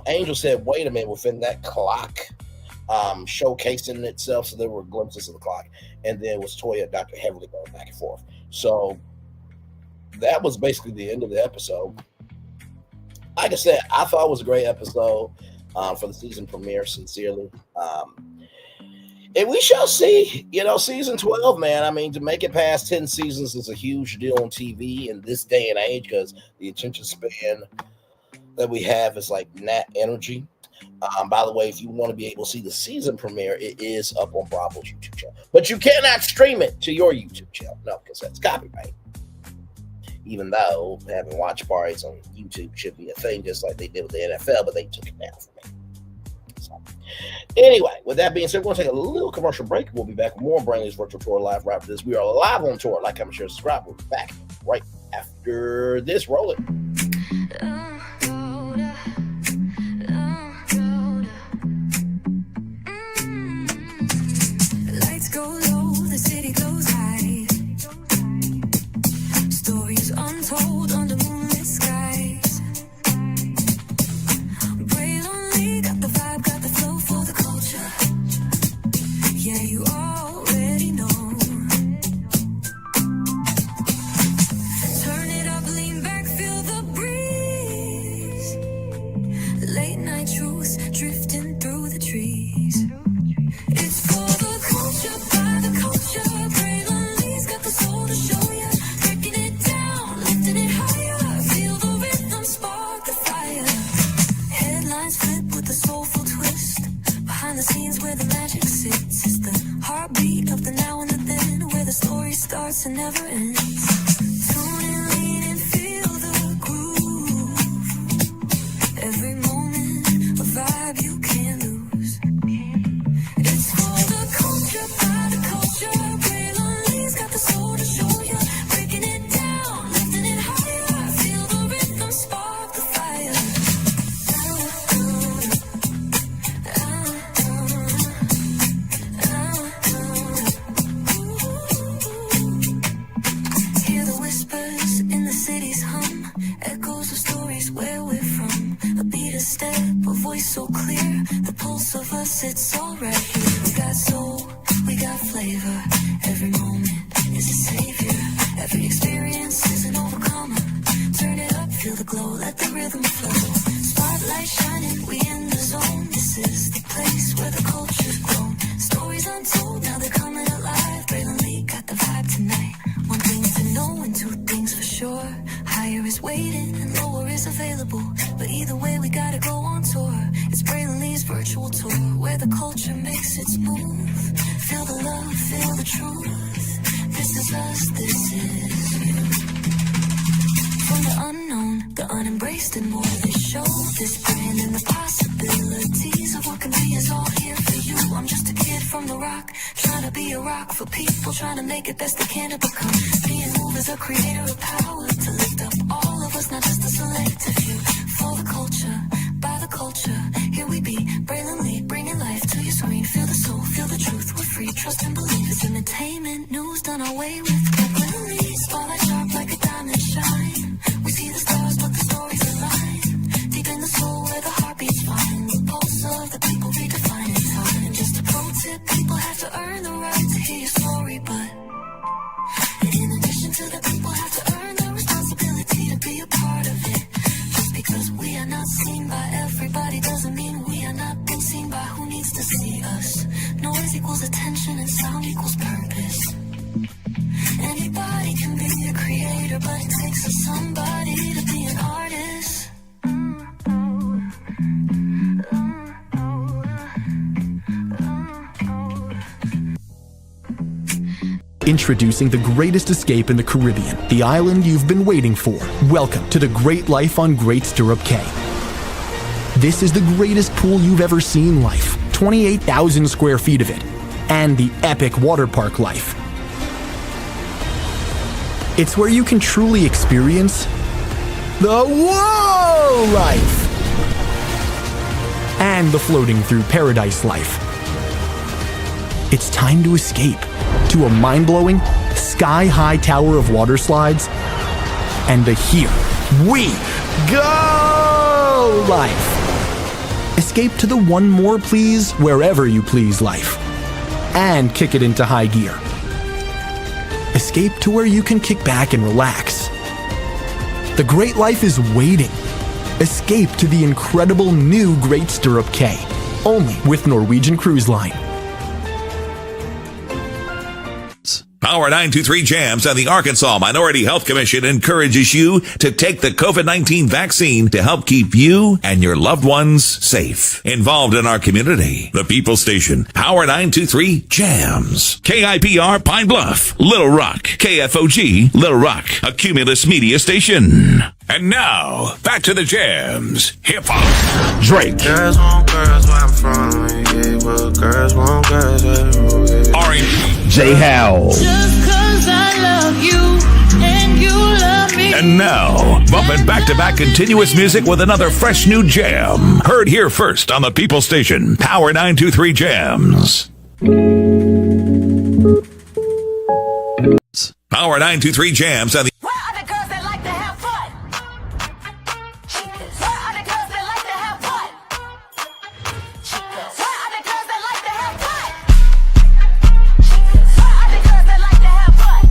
Angel said, wait a minute, within that clock showcasing itself. So there were glimpses of the clock. And then it was Toya and Dr. Heavily going back and forth. So that was basically the end of the episode. Like I said, I thought it was a great episode for the season premiere, sincerely. And we shall see, season 12, man. I mean, to make it past 10 seasons is a huge deal on TV in this day and age because the attention span that we have is like gnat energy. By the way, if you want to be able to see the season premiere, it is up on Bravo's YouTube channel. But you cannot stream it to your YouTube channel. No, because that's copyright. Even though having watch parties on YouTube should be a thing, just like they did with the NFL, but they took it down for me. So, anyway, with that being said, we're going to take a little commercial break. We'll be back with more Brandy's Virtual Tour live right after this. We are live on tour. Like, comment, share, subscribe. We'll be back right after this. Roll it. Lights go low, the city goes high. Stories untold under moonlit skies. Braille only got the vibe, got the flow for the culture. Yeah, you already know. Turn it up, lean back, feel the breeze. Late night truths drifting through the trees. It's for the culture, by the culture. Braille only's got the soul to show ya. Breaking it down, lifting it higher. Feel the rhythm, spark the fire. Headlines flip with a soulful twist. Behind the scenes where the magic sits. It's the heartbeat of the now and the then, where the story starts and never ends. Tune in, lean and feel the groove. Every moment, a vibe you can't lose. It's for the culture, by the culture. Braille only's got the soul to show ya. Breaking it down, lifting it higher. Feel the rhythm, spark the fire. Hear the whispers in the city's hum. Echoes of stories where we're from. A beat, a step, a voice so clear. The pulse of us, it's all right here. We got soul, we got flavor. Every moment is a savior. Every experience is an overcomer. Turn it up, feel the glow, let the rhythm flow. Spotlight shining, we in the zone. This is the place where the culture's grown. Stories untold, now they're coming alive. Braille Lee got the vibe tonight. One thing to know and two things for sure. Higher is waiting and lower is available. But either way, we gotta go on tour. It's Braille Lee's virtual tour, where the culture makes its move. Feel the love, feel the truth. This is us, this is you. From the unknown, the unembraced and more. This show, this brand and the possibilities of what can be is all here for you. I'm just a kid from the rock, trying to be a rock for people, trying to make it best they can to become. Being moved is a creator of power to lift up all of us, not just a selective few. For the culture, by the culture, here we be, Braille Lee, bringing life to your screen. Feel the soul, feel the truth, we're free, trust and believe. It's entertainment, news done our way with Braille Lee. Spotlight sharp like a diamond shine. We see the stars, but the stories align. Deep in the soul where the heartbeats find. The pulse of the people redefining time. Just a pro tip, people have to earn the right to hear your story, but in addition to the people have to earn the responsibility to be a part of it. Just because we are not seen by everybody doesn't mean we are not being seen by who needs to see us. Noise equals attention and sound equals purpose. Anybody can be a creator, but it takes somebody to be an artist. Introducing the greatest escape in the Caribbean, the island you've been waiting for. Welcome to the Great Life on Great Stirrup Cay. This is the greatest pool you've ever seen life, 28,000 square feet of it, and the epic water park life. It's where you can truly experience the whoa life and the floating through paradise life. It's time to escape to a mind-blowing, sky-high tower of water slides and to hear We go life. Escape to the one more please wherever you please life. And kick it into high gear. Escape to where you can kick back and relax. The great life is waiting. Escape to the incredible new Great Stirrup K. Only with Norwegian Cruise Line. Power 923 Jams and the Arkansas Minority Health Commission encourages you to take the COVID-19 vaccine to help keep you and your loved ones safe. Involved in our community, the People Station, Power 923 Jams. KIPR Pine Bluff, Little Rock, KFOG, Little Rock, a Cumulus Media Station. And now, back to the jams. Hip-hop. Drake. Girls want girls where I'm from. Yeah, well, girls want girls everywhere. R&B. J. Howe. Just 'cause I love you and you love me. And now, bumping back-to-back continuous music with another fresh new jam. Heard here first on the People Station, Power 923 Jams. Power 923 Jams and the Where are the girls that like to have fun? Chicas. Where are the girls that like to have fun? Chicas. Where are the girls that like to have fun? Chicas. Where are the girls that like to have fun?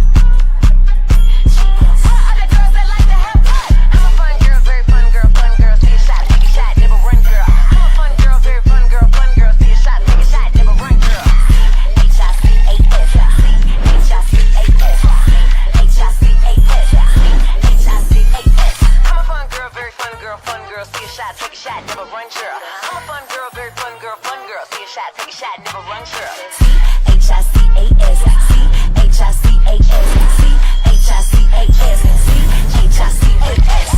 Chicas. Where are the girls that like to have fun? I'm a fun girl, very fun girl, see a shot, take a shot, never run girl. I'm a fun girl, very fun girl, see a shot, take a shot, never run girl. H-I-C-A-S, H-I-C-A-S. I'm a fun girl, very fun girl, see a shot, take a shot, never run girl. I'm a fun girl, very fun girl, see a shot, take a shot, never run girl. C-H-I-C-A-S, C-H-I-C-A-S, C-H-I-C-A-S, C-H-I-C-A-S.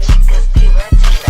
Chicas, divertidas.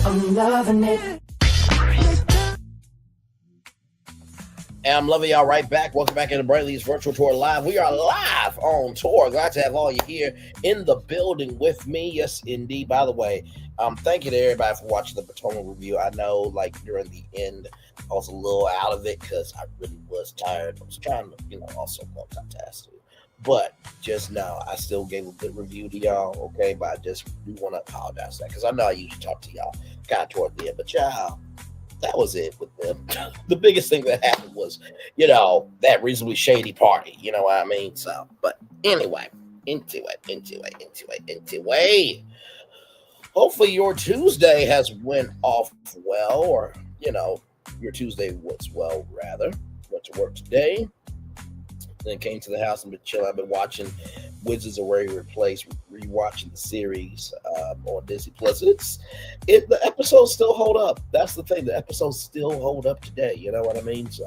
I'm loving it. And I'm loving y'all right back. Welcome back into Brandy's Virtual Tour Live. We are live on tour. Glad to have all you here in the building with me. Yes, indeed. By the way, thank you to everybody for watching the Potomac review. I know, like, during the end, I was a little out of it because I really was tired. I was trying to, also multitask. But just know, I still gave a good review to y'all, okay? But I just do want to apologize for that because I know I usually talk to y'all kind of toward the end. But y'all, that was it with them. The biggest thing that happened was, that reasonably shady party. You know what I mean? So, but anyway, into it. Hopefully your Tuesday has went off well, or, your Tuesday was well, rather. Went to work today. Then came to the house and been chilling. I've been watching Wizards of Waverly Place, rewatching the series on Disney Plus. The episodes still hold up. That's the thing. The episodes still hold up today. You know what I mean? So,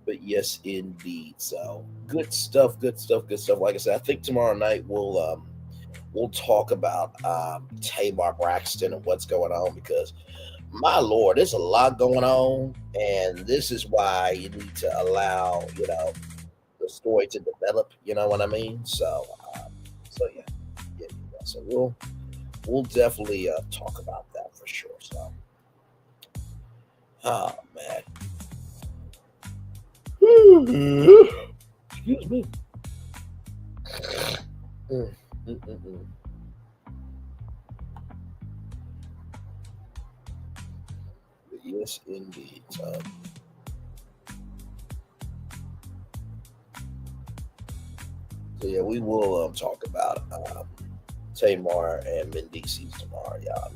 but yes, indeed. So good stuff. Like I said, I think tomorrow night we'll talk about Tamar Braxton and what's going on, because my Lord, there's a lot going on, and this is why you need to allow the story to develop. You know what I mean? So yeah. So we'll definitely talk about that for sure. So, oh man, excuse me. Yes, indeed. So yeah, we will talk about Tamar and Mendices tomorrow, y'all.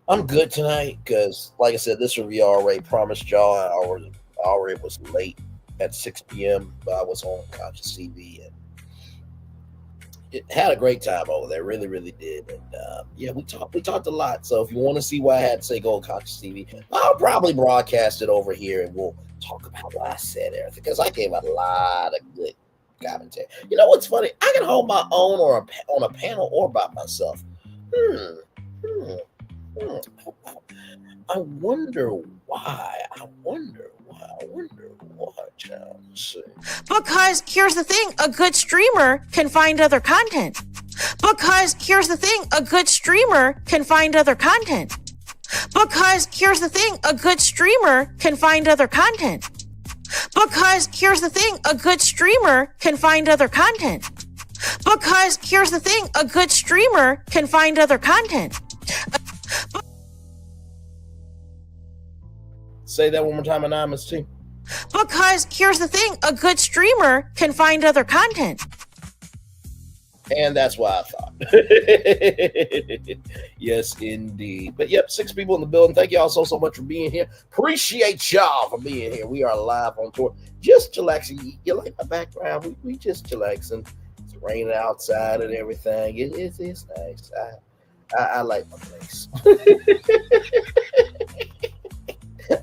I'm good tonight because, like I said, this review already promised y'all. I already was late at 6 p.m., but I was on Conscious TV and it had a great time over there. Really, really did. And yeah, we talked a lot. So if you want to see why I had to say go on Conscious TV, I'll probably broadcast it over here and we'll talk about what I said, everything, because I gave a lot of good commentary. You know what's funny? I can hold my own on a panel or by myself. Hmm. Hmm. Hmm. I wonder why. Child. Let's see. Because here's the thing, a good streamer can find other content. Because here's the thing, a good streamer can find other content. Because here's the thing, a good streamer can find other content. Because here's the thing, a good streamer can find other content. Because here's the thing, a good streamer can find other content. Say that one more time, Anonymous T. Because here's the thing, a good streamer can find other content. And that's why I thought. Yes, indeed. But yep, 6 people in the building. Thank y'all so much for being here. Appreciate y'all for being here. We are live on tour. Just chillaxing. You like my background? We just chillaxing. It's raining outside and everything. It's nice. I like my place.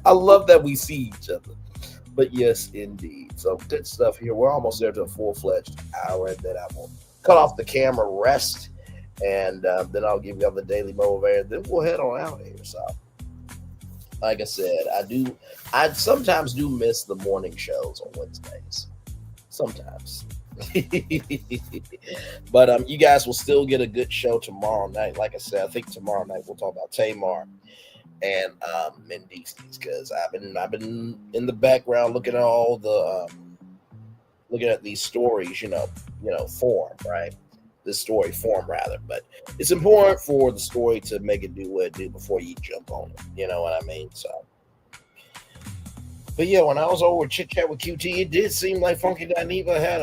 I love that we see each other. But yes, indeed. So good stuff here. We're almost there to a full-fledged hour, and then I will cut off the camera, rest, and then I'll give you all the daily motivator. Then we'll head on out here. So, like I said, I sometimes do miss the morning shows on Wednesdays. Sometimes. But you guys will still get a good show tomorrow night. Like I said, I think tomorrow night we'll talk about Tamar and Mendices, because I've been in the background looking at all the looking at these stories, form, right? This story form rather, but it's important for the story to make it do what it do before you jump on it. You know what I mean? So, but yeah, when I was over chit chat with QT, it did seem like Funky Dineva had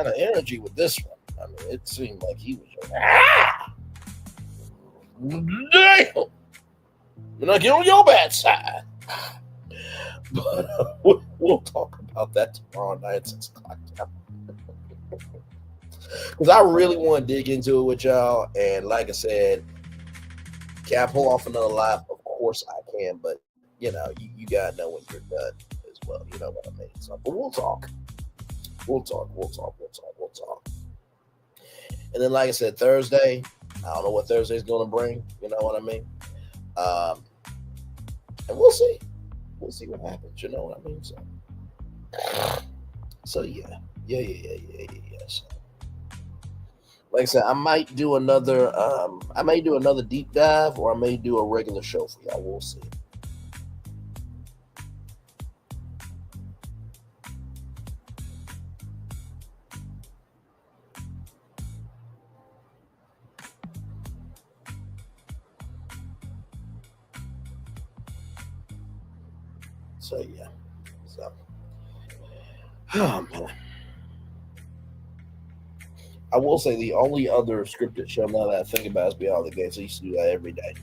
an energy with this one. I mean, it seemed like he was just, damn. You're not getting on your bad side. But we'll talk about that tomorrow night at 6 o'clock. Because I really want to dig into it with y'all. And like I said, can I pull off another live? Of course I can. But, you got to know when you're done as well. You know what I mean? So, but we'll talk. We'll talk. And then, like I said, Thursday, I don't know what Thursday's going to bring. You know what I mean? And we'll see. We'll see what happens. You know what I mean? So yeah. So, like I said, I might do another deep dive, or I may do a regular show for y'all. We'll see. So yeah. So oh man. I will say the only other scripted show now that I think about is Beyond the Gates. I used to do that every day.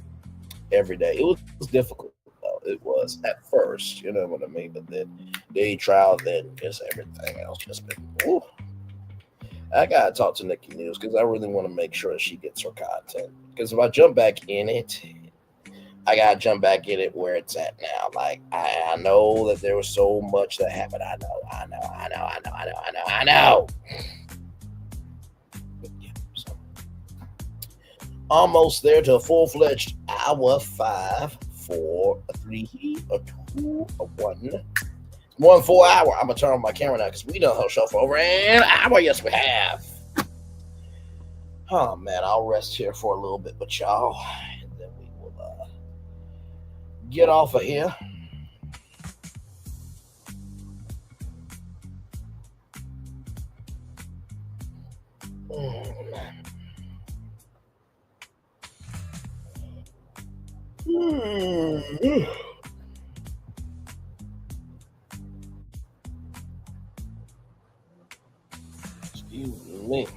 It was difficult though. It was at first, you know what I mean? But then day trial, then just everything else just been woo. I gotta talk to Nikki News because I really want to make sure that she gets her content. Because if I jump back in it, I gotta jump back in it where it's at now. Like I know that there was so much that happened. I know. Yeah, so. Almost there to a full-fledged hour 5, 4, 3, 2, 1. More than 4 hours. I'm gonna turn on my camera now because we done her show for over an hour. Yes, we have. Oh man, I'll rest here for a little bit with y'all, and then we will get off of here. me.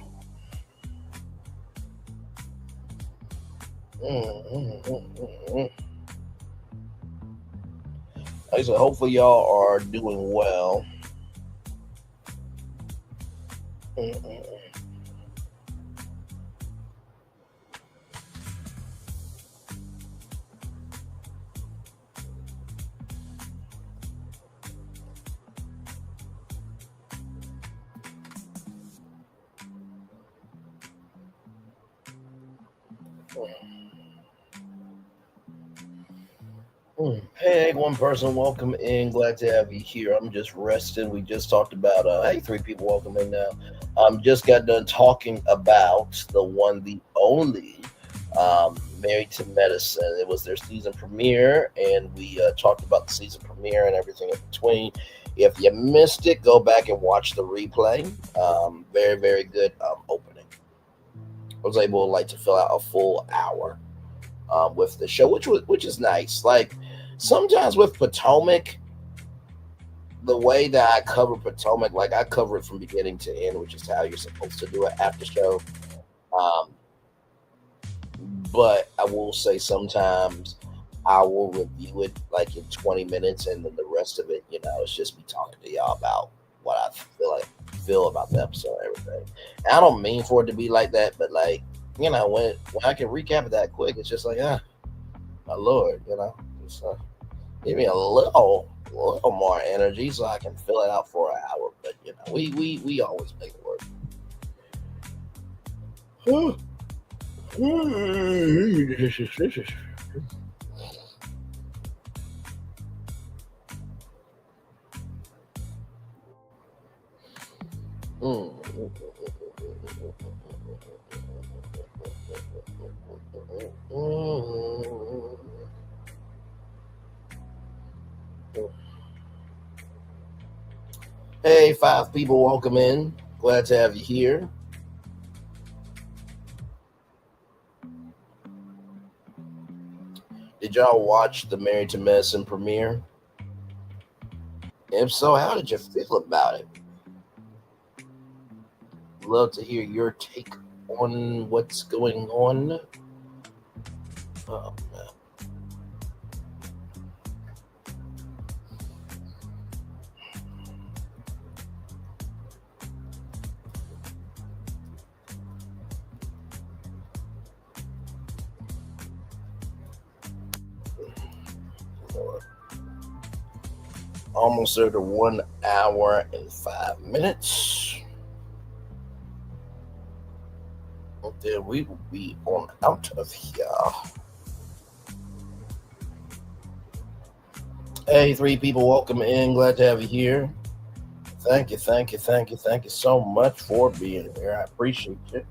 Like I said, hopefully y'all are doing well. Hey, one person, welcome in. Glad to have you here. I'm just resting. We just talked about, hey, three people, welcome in now. Just got done talking about the one, the only, Married to Medicine. It was their season premiere, and we talked about the season premiere and everything in between. If you missed it, go back and watch the replay. Very, very good opening. I was able to fill out a full hour with the show, which is nice. Like sometimes with Potomac, the way that I cover Potomac, like I cover it from beginning to end, which is how you're supposed to do it after show. But I will say sometimes I will review it like in 20 minutes, and then the rest of it, it's just me talking to y'all about what I feel about the episode and everything. And I don't mean for it to be like that, but when I can recap it that quick, it's just like, my Lord, just give me a little more energy so I can fill it out for an hour. But we always make it work. Hey, 5 people, welcome in. Glad to have you here. Did y'all watch the Married to Medicine premiere? If so, how did you feel about it? Love to hear your take on what's going on. Oh, man. Almost there to 1 hour and 5 minutes. Then we will be on out of here. Hey, 3 people, welcome in. Glad to have you here. Thank you so much for being here. I appreciate you.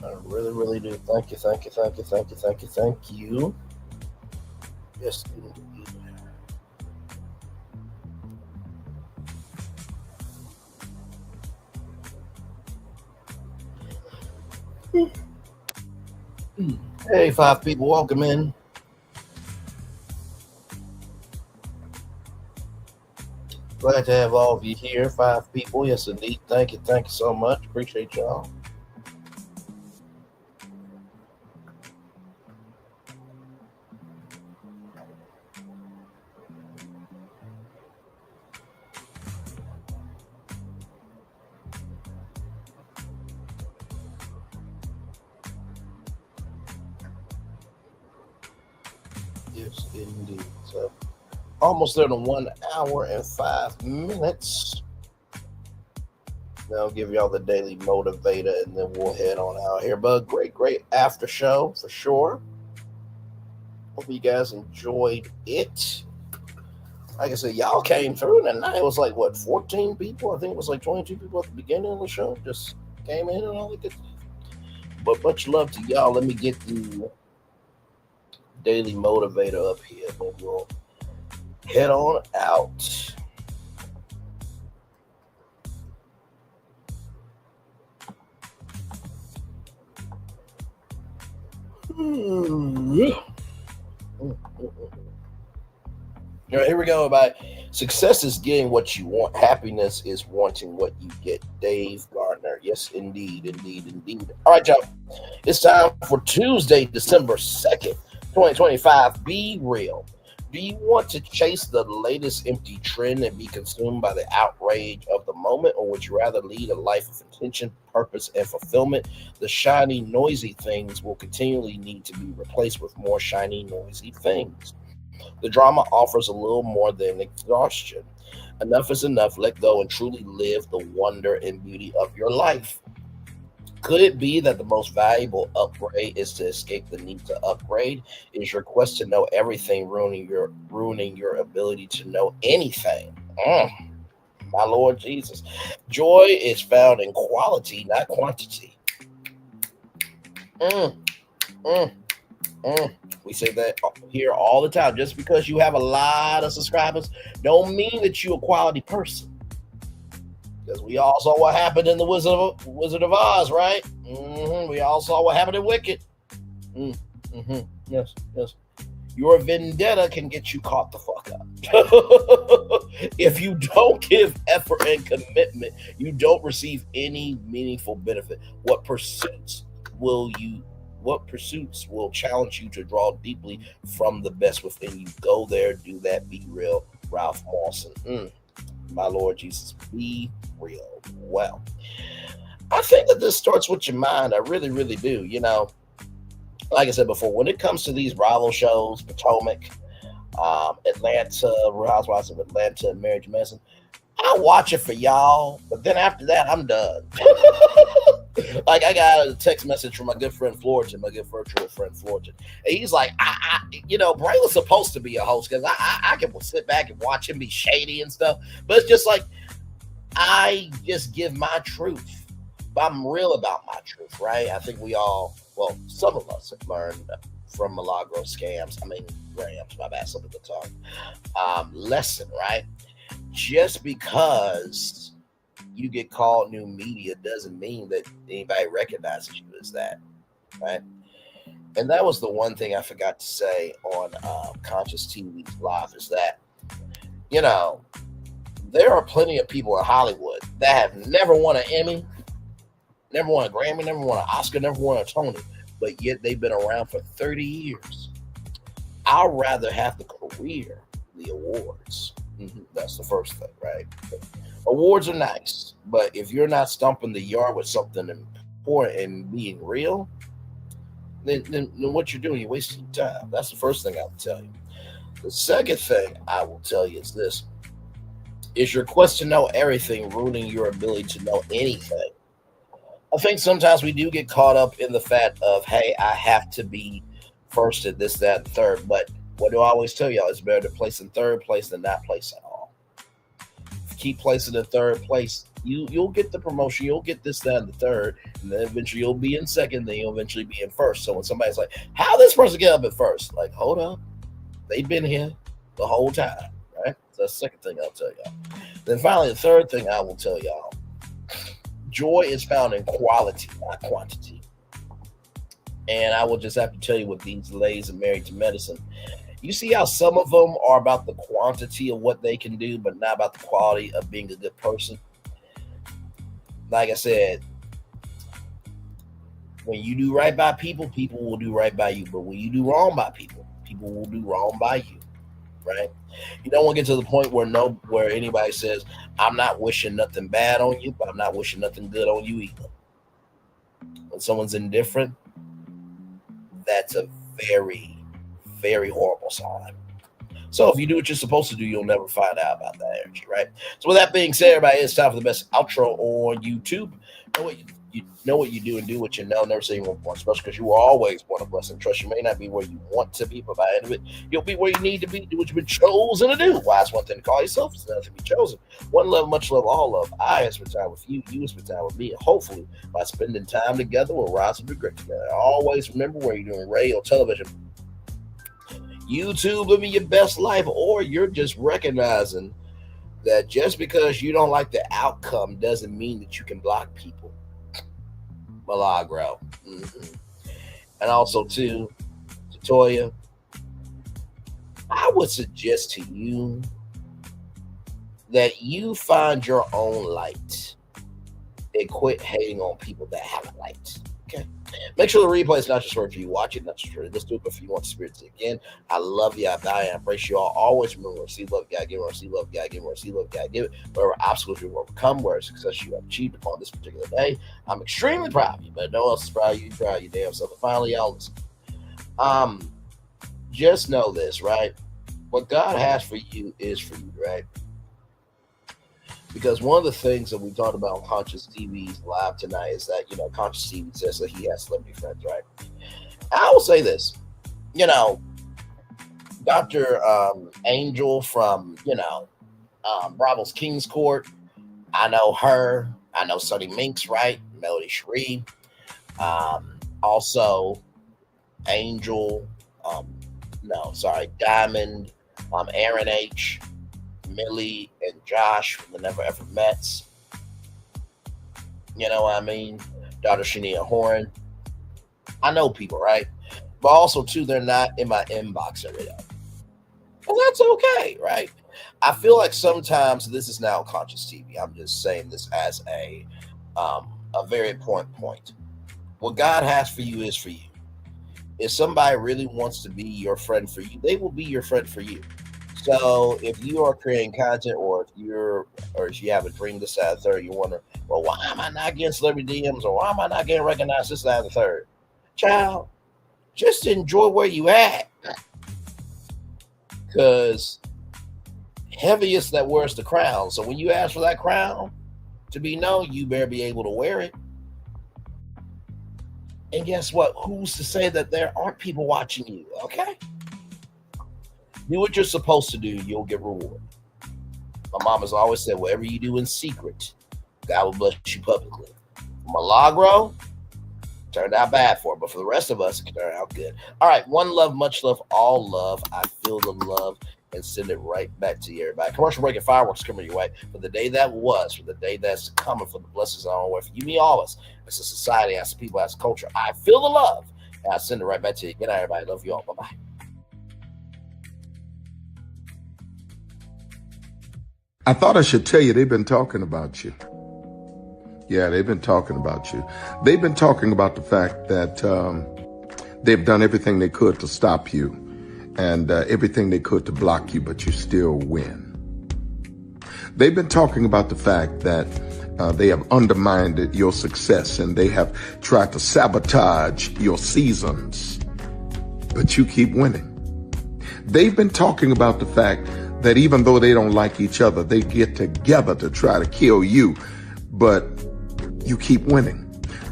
I really, really do. Thank you. Yes, indeed. Hey, 5 people, welcome in. Glad to have all of you here. 5 people, yes, indeed. Thank you so much. Appreciate y'all. Yes, indeed. So, almost there to 1 hour and 5 minutes. Now I'll give y'all the daily motivator, and then we'll head on out here. But great after show for sure. Hope you guys enjoyed it. Like I said, y'all came through, and it was 14 people. I think it was 22 people at the beginning of the show. Just came in and all that good stuff. But much love to y'all. Let me get the daily motivator up here, but we'll head on out. All right, here we go. Everybody. Success is getting what you want. Happiness is wanting what you get. Dave Gardner. Yes, indeed, indeed, indeed. All right, y'all. It's time for Tuesday, December 2nd, 2025. Be real. Do you want to chase the latest empty trend and be consumed by the outrage of the moment, or would you rather lead a life of intention, purpose, and fulfillment? The shiny, noisy things will continually need to be replaced with more shiny, noisy things. The drama offers a little more than exhaustion. Enough is enough. Let go and truly live the wonder and beauty of your life. Could it be that the most valuable upgrade is to escape the need to upgrade? Is your quest to know everything ruining your ability to know anything? My Lord Jesus. Joy is found in quality, not quantity. Mm, mm, mm. We say that here all the time. Just because you have a lot of subscribers don't mean that you're a quality person. Because we all saw what happened in the Wizard of Oz, right? We all saw what happened in Wicked. Yes, yes. Your vendetta can get you caught the fuck up. If you don't give effort and commitment, you don't receive any meaningful benefit. What pursuits will challenge you to draw deeply from the best within you? Go there, do that, be real. Ralph Mawson. My Lord Jesus, be real. Well, I think that this starts with your mind. I really, really do. You know, like I said before, when it comes to these Bravo shows, Potomac, Atlanta, Real Housewives of Atlanta, and Marriage Medicine, I watch it for y'all, but then after that, I'm done. Like, I got a text message from my good friend Florton, my good virtual friend Florton. And he's like, Bray was supposed to be a host because I can sit back and watch him be shady and stuff. But it's just like, I just give my truth. But I'm real about my truth, right? I think we all, well, some of us have learned from Milagro scams. Grams, my bad, some of the tongue. Lesson, right? Just because you get called new media doesn't mean that anybody recognizes you as that, right? And that was the one thing I forgot to say on Conscious TV Live is that, you know, there are plenty of people in Hollywood that have never won an Emmy, never won a Grammy, never won an Oscar, never won a Tony, but yet they've been around for 30 years. I'd rather have the career, the awards. That's the first thing, right? Awards are nice, but if you're not stumping the yard with something important and being real, then what you're doing, you're wasting time. That's the first thing I will tell you. The second thing I will tell you is this. Is your quest to know everything ruining your ability to know anything? I think sometimes we do get caught up in the fact of, hey, I have to be first at this, that, and third. But what do I always tell y'all? It's better to place in third place than not place at all. If you keep placing in third place, you'll get the promotion, you'll get this, that, and the third, and then eventually you'll be in second, then you'll eventually be in first. So when somebody's like, how this person get up at first? Like, hold up. They've been here the whole time, right? So that's the second thing I'll tell y'all. Then finally, the third thing I will tell y'all. Joy is found in quality, not quantity. And I will just have to tell you, with these ladies and Married to Medicine, you see how some of them are about the quantity of what they can do, but not about the quality of being a good person. Like I said, when you do right by people, people will do right by you. But when you do wrong by people, people will do wrong by you, right? You don't want to get to the point where anybody says, I'm not wishing nothing bad on you, but I'm not wishing nothing good on you either. When someone's indifferent, that's a very, very horrible sign. So if you do what you're supposed to do, you'll never find out about that energy, right? So with that being said, everybody, it's time for the best outro on YouTube. Know what you do and do what you know. Never say you weren't born special, because you were always born a blessing. Trust you may not be where you want to be, but by the end of it, you'll be where you need to be. Do what you've been chosen to do. Why? It's one thing to call yourself, it's another to be chosen. One love, much love, all love. I have spent time with you. You have spent time with me. And hopefully, by spending time together, we'll rise to be great together. Always remember, where you're doing radio, television, YouTube, living your best life, or you're just recognizing that just because you don't like the outcome doesn't mean that you can block people. Milagro. And also, too, to Toya, I would suggest to you that you find your own light and quit hating on people that have a light. Okay. Make sure the replay is not just for if you watch it, not just for let's do it, but if you want the spirit to again. I love you, I value, I embrace you all. Always remember, receive love, God give it, receive love, God give it, receive love, God give it. Whatever obstacles you will overcome, whatever success you have achieved upon this particular day, I'm extremely proud of you, but no one else is proud of you, proud of your damn self. And finally, y'all listen. Just know this, right? What God has for you is for you, right? Because one of the things that we talked about on Conscious TV's live tonight is that, Conscious TV says that he has celebrity friends, right? I will say this, Dr. Angel from, Bravo's King's Court. I know her. I know Sonny Minks, right? Melody Shree. Also, Angel. Diamond. Aaron H. Millie and Josh from the Never Ever Mets. You know what I mean? Dr. Shania Horn. I know people, right? But also, too, they're not in my inbox every day. And that's okay, right? I feel like sometimes this is now Conscious TV. I'm just saying this as a very important point. What God has for you is for you. If somebody really wants to be your friend for you, they will be your friend for you. So if you are creating content, or if you have a dream, this, that, and third, you wonder, well, why am I not getting celebrity DMs, or why am I not getting recognized, this, that, and the third? Child, just enjoy where you at. Because heaviest that wears the crown. So when you ask for that crown to be known, you better be able to wear it. And guess what? Who's to say that there aren't people watching you? Okay. Do what you're supposed to do, you'll get reward. My mom has always said, whatever you do in secret, God will bless you publicly. Milagro turned out bad for it, but for the rest of us, it can turn out good. All right, one love, much love, all love. I feel the love and send it right back to you, everybody. Commercial break and fireworks coming your way for the day that was, for the day that's coming, for the blessings on our way, for you, me, all of us, as a society, as a people, as a culture. I feel the love, and I send it right back to you. Good night, everybody. Love you all. Bye-bye. I thought I should tell you they've been talking about you. Yeah, they've been talking about you. They've been talking about the fact that they've done everything they could to stop you and everything they could to block you, but you still win. They've been talking about the fact that they have undermined your success and they have tried to sabotage your seasons, but you keep winning. They've been talking about the fact that even though they don't like each other, they get together to try to kill you, but you keep winning.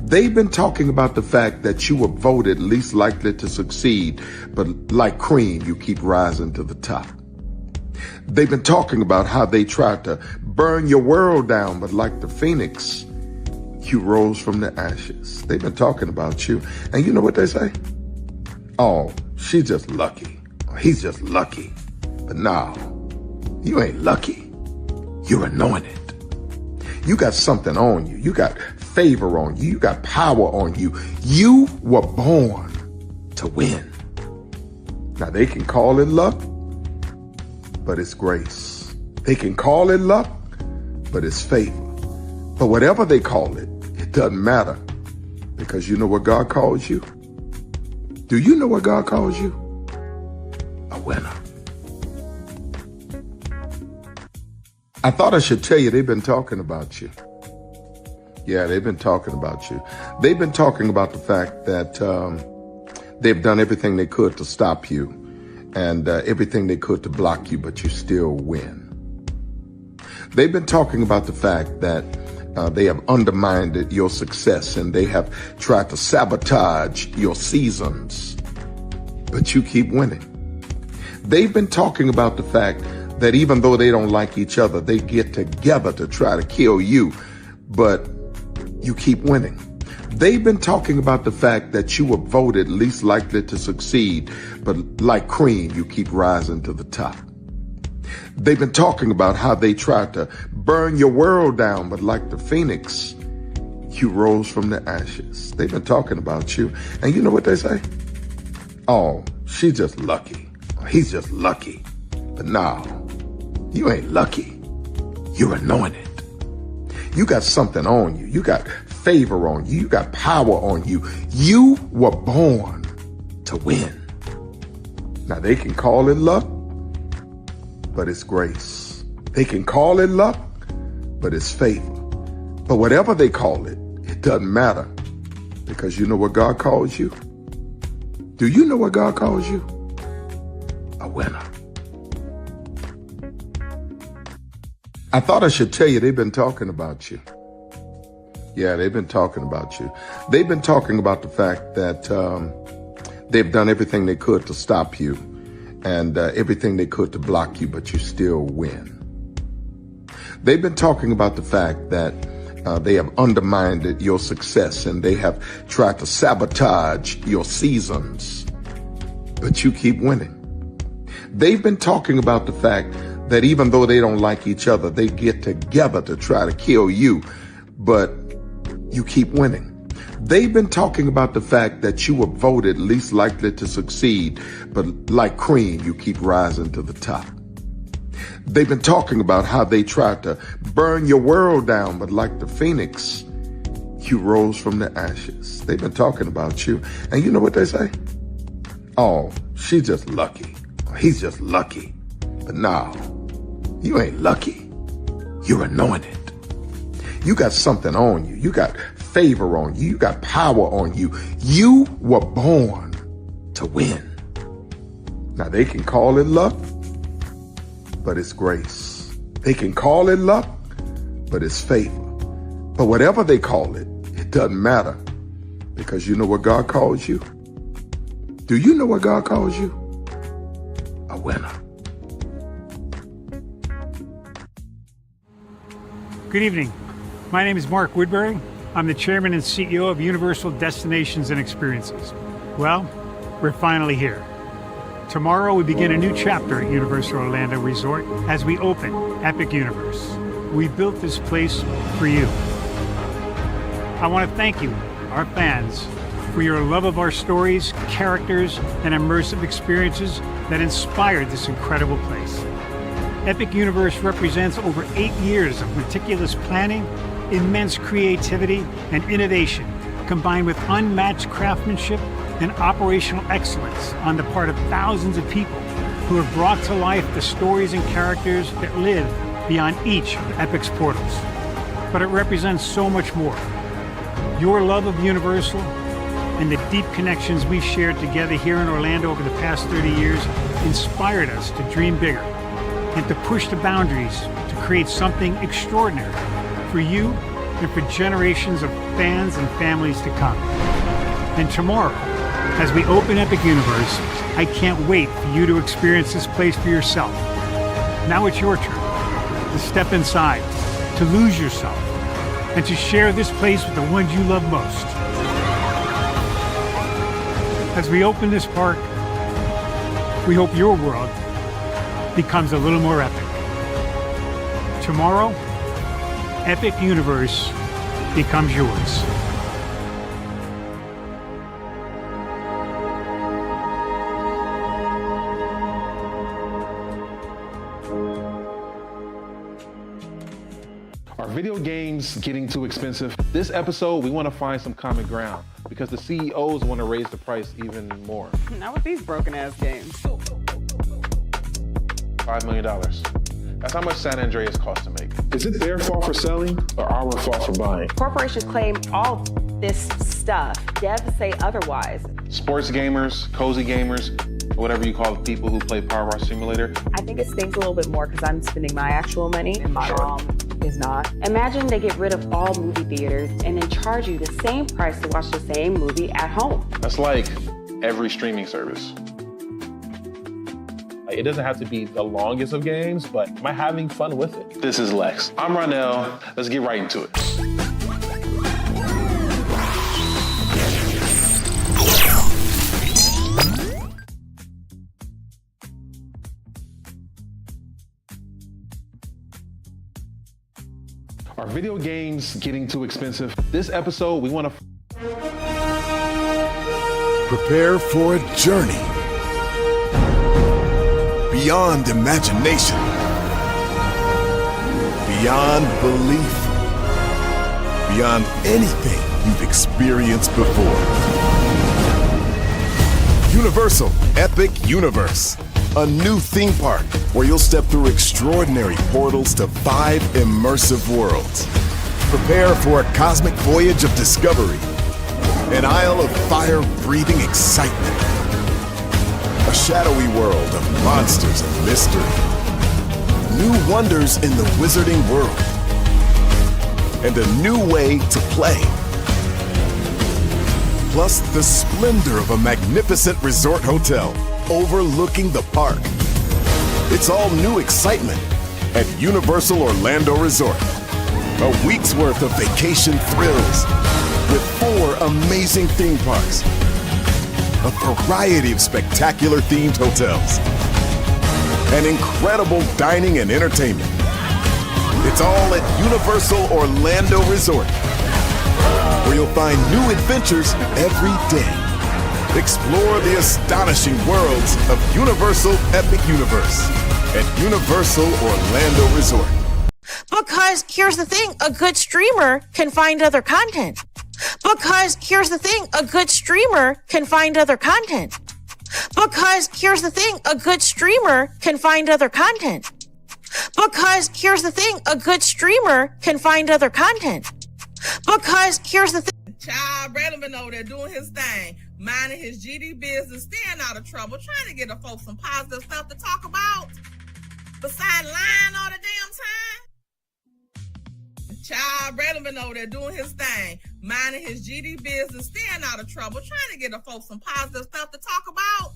They've been talking about the fact that you were voted least likely to succeed, but like cream, you keep rising to the top. They've been talking about how they tried to burn your world down, but like the phoenix, you rose from the ashes. They've been talking about you. And you know what they say? Oh, she's just lucky. He's just lucky. But no, you ain't lucky. You're anointed. You got something on you. You got favor on you. You got power on you. You were born to win. Now, they can call it luck, but it's grace. They can call it luck, but it's favor. But whatever they call it, it doesn't matter, because you know what God calls you? Do you know what God calls you? A winner. I thought I should tell you they've been talking about you. Yeah, they've been talking about you. They've been talking about the fact that they've done everything they could to stop you and everything they could to block you, but you still win. They've been talking about the fact that they have undermined your success and they have tried to sabotage your seasons, but you keep winning. They've been talking about the fact that even though they don't like each other, they get together to try to kill you, but you keep winning. They've been talking about the fact that you were voted least likely to succeed, but like cream, you keep rising to the top. They've been talking about how they tried to burn your world down, but like the phoenix, you rose from the ashes. They've been talking about you. And you know what they say? Oh, she's just lucky. He's just lucky. But no, you ain't lucky. You're anointed. You got something on you. You got favor on you. You got power on you. You were born to win. Now, they can call it luck, but it's grace. They can call it luck, but it's favor. But whatever they call it, it doesn't matter, because you know what God calls you? Do you know what God calls you? A winner. I thought I should tell you, they've been talking about you. Yeah, they've been talking about you. They've been talking about the fact that they've done everything they could to stop you and everything they could to block you, but you still win. They've been talking about the fact that they have undermined your success and they have tried to sabotage your seasons, but you keep winning. They've been talking about the fact that even though they don't like each other, they get together to try to kill you, but you keep winning. They've been talking about the fact that you were voted least likely to succeed, but like cream, you keep rising to the top. They've been talking about how they tried to burn your world down, but like the phoenix, you rose from the ashes. They've been talking about you. And you know what they say? Oh, she's just lucky. He's just lucky. But no, you ain't lucky. You're anointed. You got something on you. You got favor on you. You got power on you. You were born to win. Now, they can call it luck, but it's grace. They can call it luck, but it's favor. But whatever they call it, it doesn't matter, because you know what God calls you? Do you know what God calls you? A winner. Good evening. My name is Mark Woodbury. I'm the chairman and CEO of Universal Destinations and Experiences. Well, we're finally here. Tomorrow we begin a new chapter at Universal Orlando Resort as we open Epic Universe. We built this place for you. I want to thank you, our fans, for your love of our stories, characters, and immersive experiences that inspired this incredible place. Epic Universe represents over 8 years of meticulous planning, immense creativity, and innovation, combined with unmatched craftsmanship and operational excellence on the part of thousands of people who have brought to life the stories and characters that live beyond each of Epic's portals. But it represents so much more. Your love of Universal and the deep connections we've shared together here in Orlando over the past 30 years inspired us to dream bigger and to push the boundaries to create something extraordinary for you and for generations of fans and families to come. And tomorrow, as we open Epic Universe, I can't wait for you to experience this place for yourself. Now it's your turn to step inside, to lose yourself, and to share this place with the ones you love most. As we open this park, we hope your world becomes a little more epic. Tomorrow, Epic Universe becomes yours. Are video games getting too expensive? This episode, we want to find some common ground because the CEOs want to raise the price even more. Not with these broken ass games. $5 million. That's how much San Andreas costs to make. Is it their fault for selling or our fault for buying? Corporations claim all this stuff. Devs say otherwise. Sports gamers, cozy gamers, whatever you call the people who play Power Wash Simulator. I think it stings a little bit more because I'm spending my actual money and my mom is not. Imagine they get rid of all movie theaters and then charge you the same price to watch the same movie at home. That's like every streaming service. It doesn't have to be the longest of games, but am I having fun with it? This is Lex. I'm Ronell. Let's get right into it. Are video games getting too expensive? This episode, we want to prepare for a journey beyond imagination, beyond belief, beyond anything you've experienced before. Universal Epic Universe, a new theme park where you'll step through extraordinary portals to 5 immersive worlds. Prepare for a cosmic voyage of discovery, an isle of fire-breathing excitement, a shadowy world of monsters and mystery, new wonders in the wizarding world, and a new way to play. Plus the splendor of a magnificent resort hotel overlooking the park. It's all new excitement at Universal Orlando Resort. A week's worth of vacation thrills with 4 amazing theme parks, a variety of spectacular themed hotels, and incredible dining and entertainment. It's all at Universal Orlando Resort, where you'll find new adventures every day. Explore the astonishing worlds of Universal Epic Universe at Universal Orlando Resort. Because here's the thing, a good streamer can find other content. Because here's the thing, a good streamer can find other content. Because here's the thing, a good streamer can find other content. Because here's the thing, a good streamer can find other content. Because here's the thing. Child Braylon over there doing his thing, minding his GD business, staying out of trouble, trying to get the folks some positive stuff to talk about, besides lying all the damn time. Child Braylon over there doing his thing, minding his GD business, staying out of trouble, trying to get the folks some positive stuff to talk about,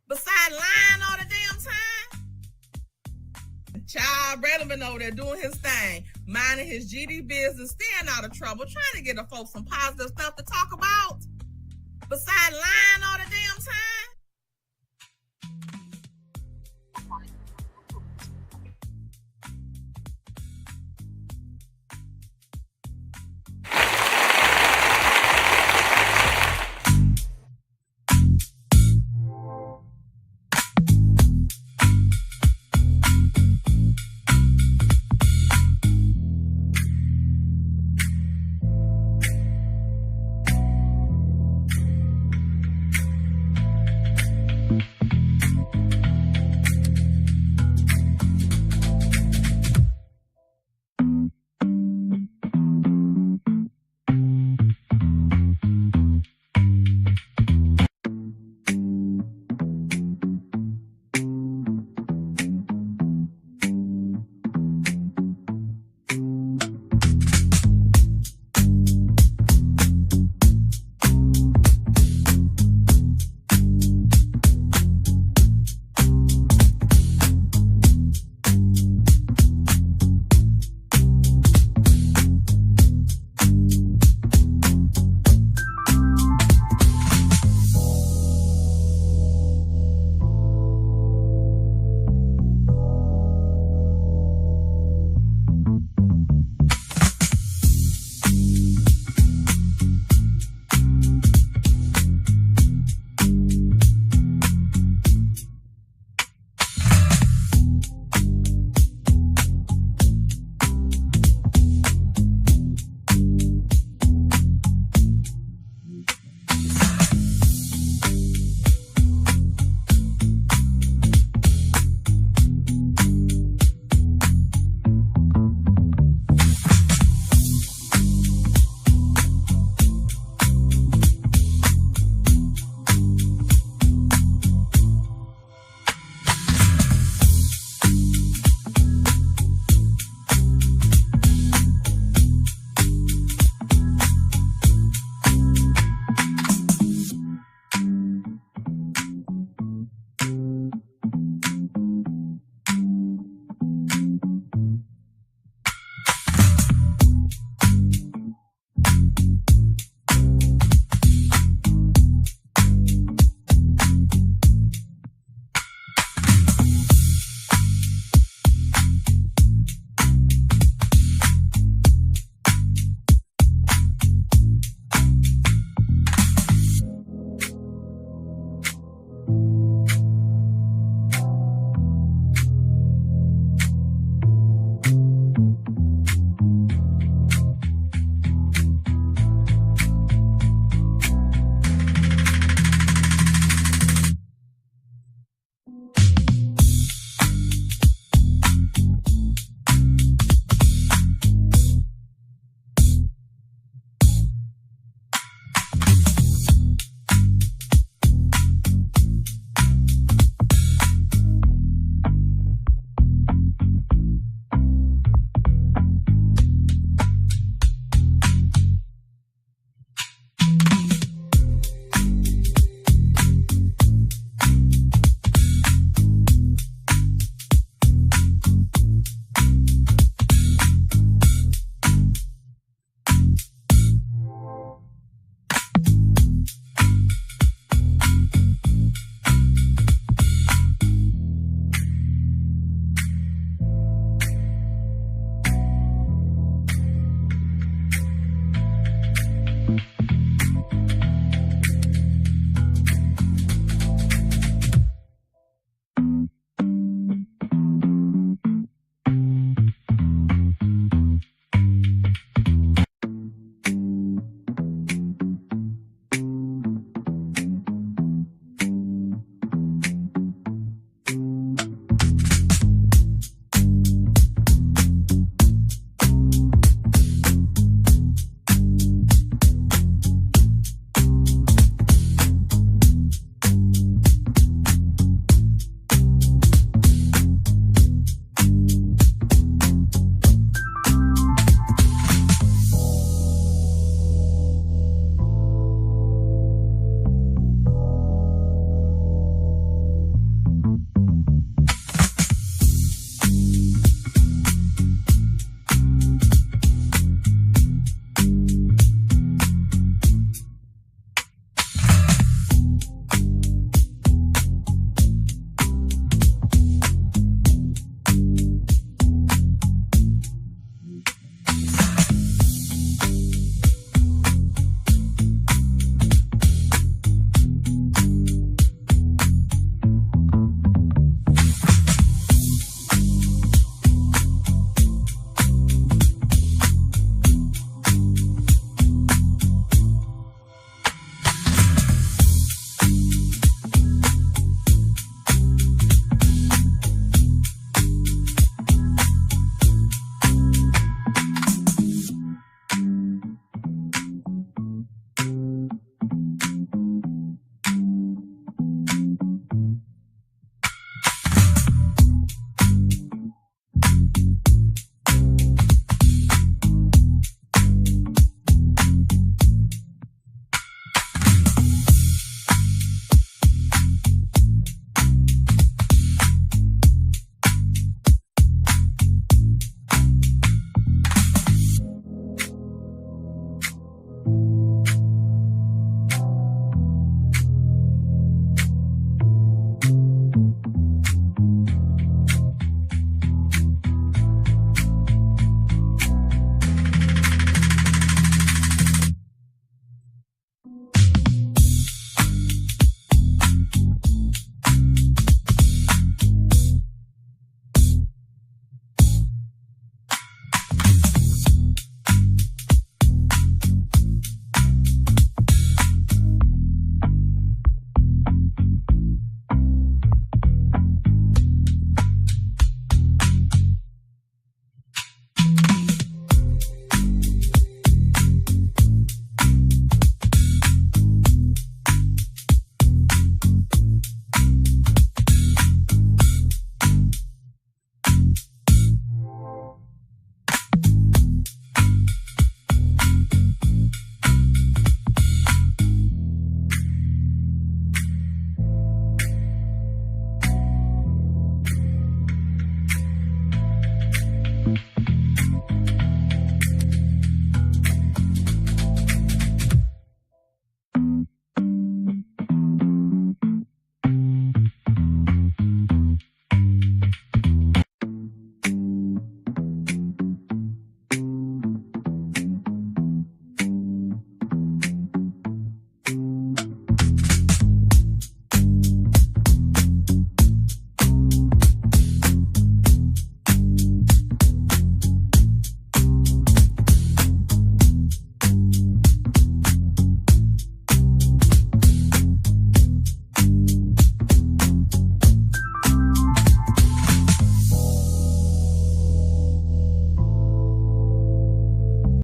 besides lying all the damn time. Child Braylon over there doing his thing, minding his GD business, staying out of trouble, trying to get the folks some positive stuff to talk about, besides lying all the damn time.